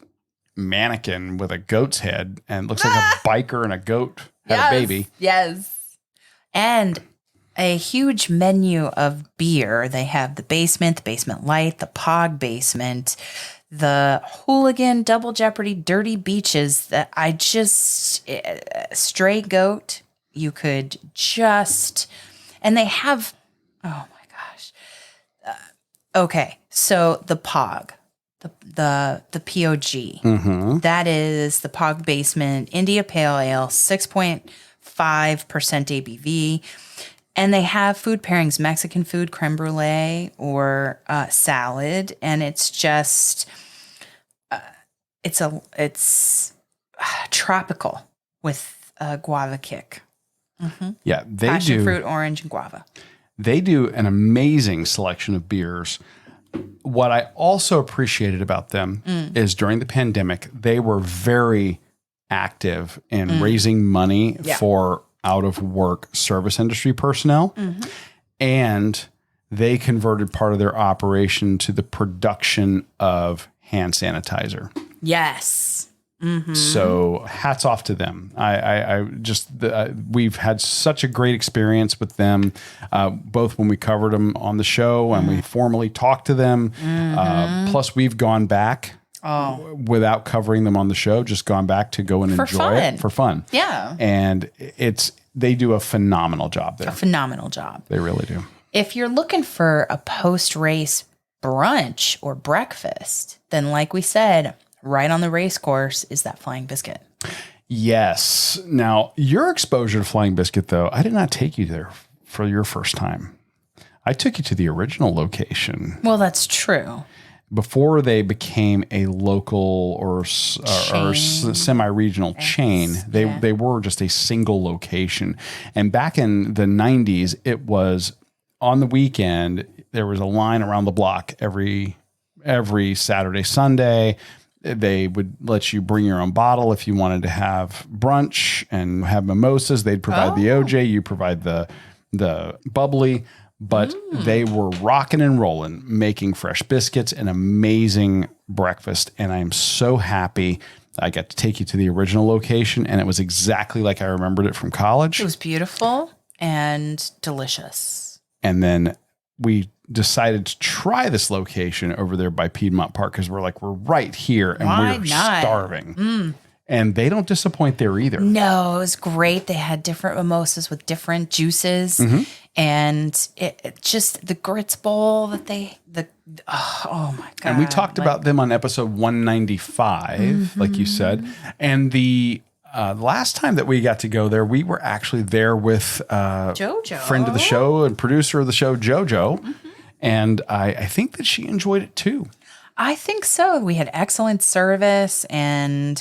[SPEAKER 3] mannequin with a goat's head, and it looks like a biker and a goat had a baby.
[SPEAKER 1] Yes. And a huge menu of beer. They have the basement light, the pog basement, the hooligan, double jeopardy, dirty beaches that I just, stray goat, you could just, and they have, oh my gosh. Okay. So the pog, the POG, that is the pog basement, India Pale Ale, 6.5% ABV. And they have food pairings, Mexican food, creme brulee, or salad. And it's just, it's tropical with a guava kick.
[SPEAKER 3] Yeah, they
[SPEAKER 1] Passion
[SPEAKER 3] do.
[SPEAKER 1] fruit, orange, and guava.
[SPEAKER 3] They do an amazing selection of beers. What I also appreciated about them is during the pandemic, they were very active in raising money for out of work service industry personnel. And they converted part of their operation to the production of hand sanitizer.
[SPEAKER 1] Yes.
[SPEAKER 3] So hats off to them. We've had such a great experience with them, both when we covered them on the show and we formally talked to them. Plus we've gone back without covering them on the show, just gone back to go and enjoy it for fun.
[SPEAKER 1] Yeah.
[SPEAKER 3] And they do a phenomenal job there.
[SPEAKER 1] A phenomenal job.
[SPEAKER 3] They really do.
[SPEAKER 1] If you're looking for a post-race brunch or breakfast, then like we said, right on the race course is that Flying Biscuit.
[SPEAKER 3] Yes. Now, your exposure to Flying Biscuit, though, I did not take you there for your first time. I took you to the original location.
[SPEAKER 1] Well, that's true.
[SPEAKER 3] Before they became a local or semi-regional chain, they were just a single location. And back in the 90s, it was on the weekend, there was a line around the block every Saturday, Sunday. They would let you bring your own bottle if you wanted to have brunch and have mimosas. They'd provide the OJ, you provide the bubbly. But they were rocking and rolling, making fresh biscuits, an amazing breakfast. And I'm so happy I got to take you to the original location. And it was exactly like I remembered it from college.
[SPEAKER 1] It was beautiful and delicious.
[SPEAKER 3] And then we decided to try this location over there by Piedmont Park because we're right here and we're starving. And they don't disappoint there either.
[SPEAKER 1] No, it was great. They had different mimosas with different juices. And it just, the grits bowl that oh my God.
[SPEAKER 3] And we talked about them on episode 195, like you said. And the last time that we got to go there, we were actually there with
[SPEAKER 1] JoJo,
[SPEAKER 3] friend of the show and producer of the show, JoJo. And I think that she enjoyed it too.
[SPEAKER 1] I think so. We had excellent service and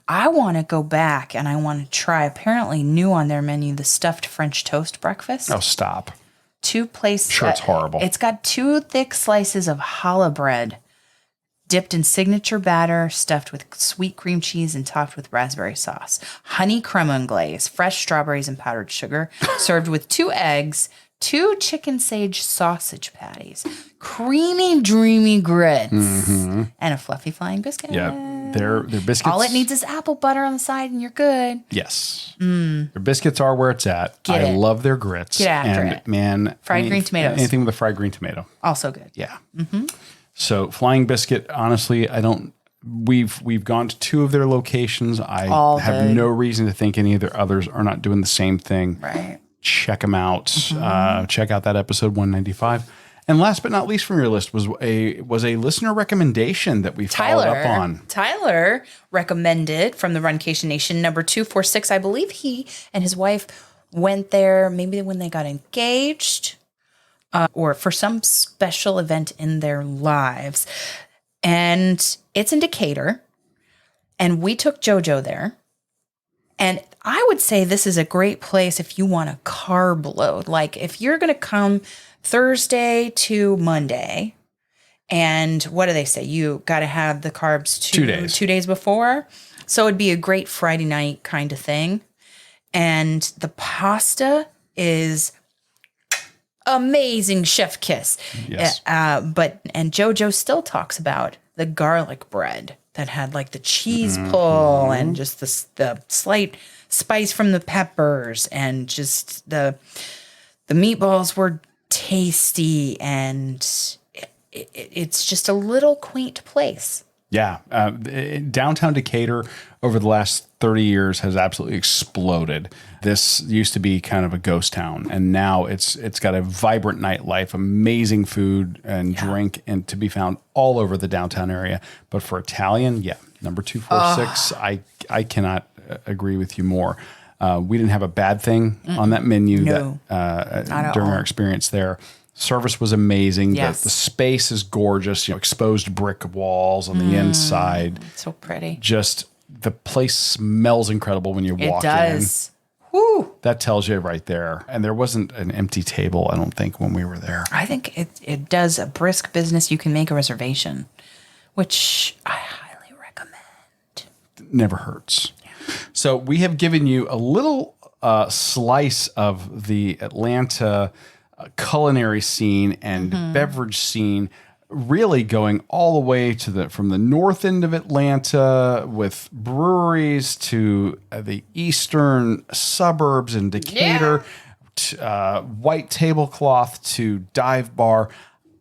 [SPEAKER 1] I want to go back and I want to try, apparently new on their menu, the stuffed French toast breakfast.
[SPEAKER 3] Oh, stop.
[SPEAKER 1] 2 places.
[SPEAKER 3] Sure, it's horrible.
[SPEAKER 1] It's got 2 thick slices of challah bread dipped in signature batter, stuffed with sweet cream cheese and topped with raspberry sauce. Honey creme anglaise, fresh strawberries and powdered sugar, served with 2 eggs, 2 chicken sage sausage patties, creamy, dreamy grits, and a fluffy Flying Biscuit.
[SPEAKER 3] Yeah, their biscuits.
[SPEAKER 1] All it needs is apple butter on the side and you're good.
[SPEAKER 3] Yes. Their biscuits are where it's at. I love their grits.
[SPEAKER 1] Get after it.
[SPEAKER 3] Man.
[SPEAKER 1] Fried green tomatoes.
[SPEAKER 3] Anything with a fried green tomato.
[SPEAKER 1] Also good.
[SPEAKER 3] Yeah. So Flying Biscuit, honestly, we've gone to 2 of their locations. I have no reason to think any of their others are not doing the same thing.
[SPEAKER 1] Right.
[SPEAKER 3] check them out. Check out that episode 195. And last but not least from your list was a listener recommendation that we followed up on.
[SPEAKER 1] Tyler recommended from the Runcation Nation, number 246. I believe he and his wife went there maybe when they got engaged or for some special event in their lives. And it's in Decatur. And we took JoJo there. And I would say this is a great place if you want a carb load. Like if you're going to come Thursday to Monday, and what do they say? You got to have the carbs 2 days before. So it'd be a great Friday night kind of thing. And the pasta is amazing, chef kiss.
[SPEAKER 3] Yes.
[SPEAKER 1] And JoJo still talks about the garlic bread that had like the cheese pull and just the slight spice from the peppers, and just the meatballs were tasty, and it's just a little quaint place.
[SPEAKER 3] Yeah. Downtown Decatur over the last 30 years has absolutely exploded. This used to be kind of a ghost town, and now it's got a vibrant nightlife, amazing food and drink, and to be found all over the downtown area. But for Italian, number 246, I cannot agree with you more. We didn't have a bad thing on that menu during our experience there. Service was amazing.
[SPEAKER 1] Yes.
[SPEAKER 3] The space is gorgeous. Exposed brick walls on the inside.
[SPEAKER 1] So pretty.
[SPEAKER 3] Just the place smells incredible when you walk in.
[SPEAKER 1] It does. Woo.
[SPEAKER 3] That tells you right there. And there wasn't an empty table, I don't think, when we were there.
[SPEAKER 1] I think it does a brisk business. You can make a reservation, which I highly recommend.
[SPEAKER 3] Never hurts. So we have given you a little slice of the Atlanta culinary scene and beverage scene, really going all the way to from the north end of Atlanta with breweries to the eastern suburbs in Decatur, white tablecloth to dive bar,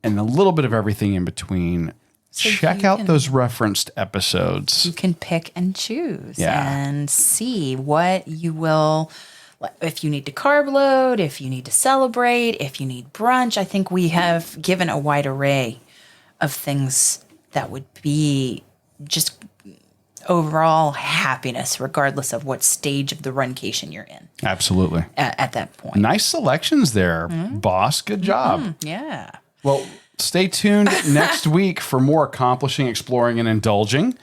[SPEAKER 3] and a little bit of everything in between. So check out those referenced episodes.
[SPEAKER 1] You can pick and choose and see what you will. If you need to carb load, if you need to celebrate, if you need brunch. I think we have given a wide array of things that would be just overall happiness, regardless of what stage of the runcation you're in.
[SPEAKER 3] Absolutely.
[SPEAKER 1] At that point.
[SPEAKER 3] Nice selections there, boss. Good job.
[SPEAKER 1] Yeah.
[SPEAKER 3] Well, stay tuned next week for more accomplishing, exploring, and indulging.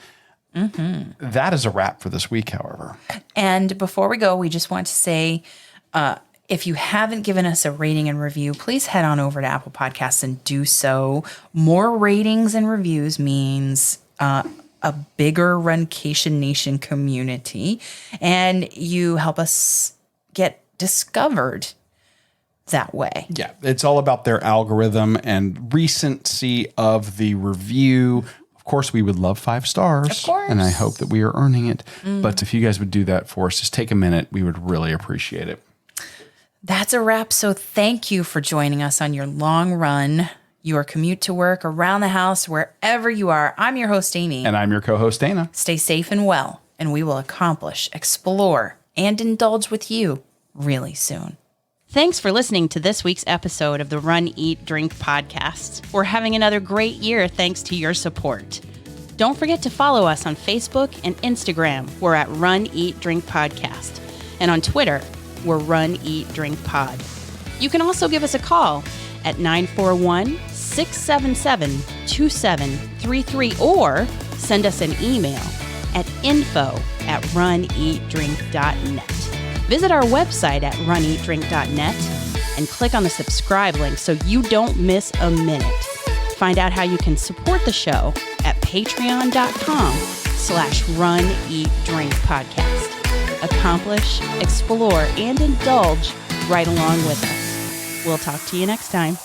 [SPEAKER 3] That is a wrap for this week, however.
[SPEAKER 1] And before we go, we just want to say, if you haven't given us a rating and review, please head on over to Apple Podcasts and do so. More ratings and reviews means a bigger Runcation Nation community, and you help us get discovered that way.
[SPEAKER 3] Yeah, it's all about their algorithm and recency of the review. Of course, we would love 5 stars.
[SPEAKER 1] Of course.
[SPEAKER 3] And I hope that we are earning it. But if you guys would do that for us, just take a minute. We would really appreciate it.
[SPEAKER 1] That's a wrap. So thank you for joining us on your long run, your commute to work, around the house, wherever you are. I'm your host, Amy.
[SPEAKER 3] And I'm your co-host, Dana.
[SPEAKER 1] Stay safe and well, and we will accomplish, explore, and indulge with you really soon. Thanks for listening to this week's episode of the Run, Eat, Drink podcast. We're having another great year thanks to your support. Don't forget to follow us on Facebook and Instagram. We're at Run, Eat, Drink Podcast. And on Twitter, we're Run, Eat, Drink Pod. You can also give us a call at 941-677-2733 or send us an email at info@runeatdrink.net. Visit our website at runeatdrink.net and click on the subscribe link so you don't miss a minute. Find out how you can support the show at patreon.com/runeatdrinkpodcast. Accomplish, explore, and indulge right along with us. We'll talk to you next time.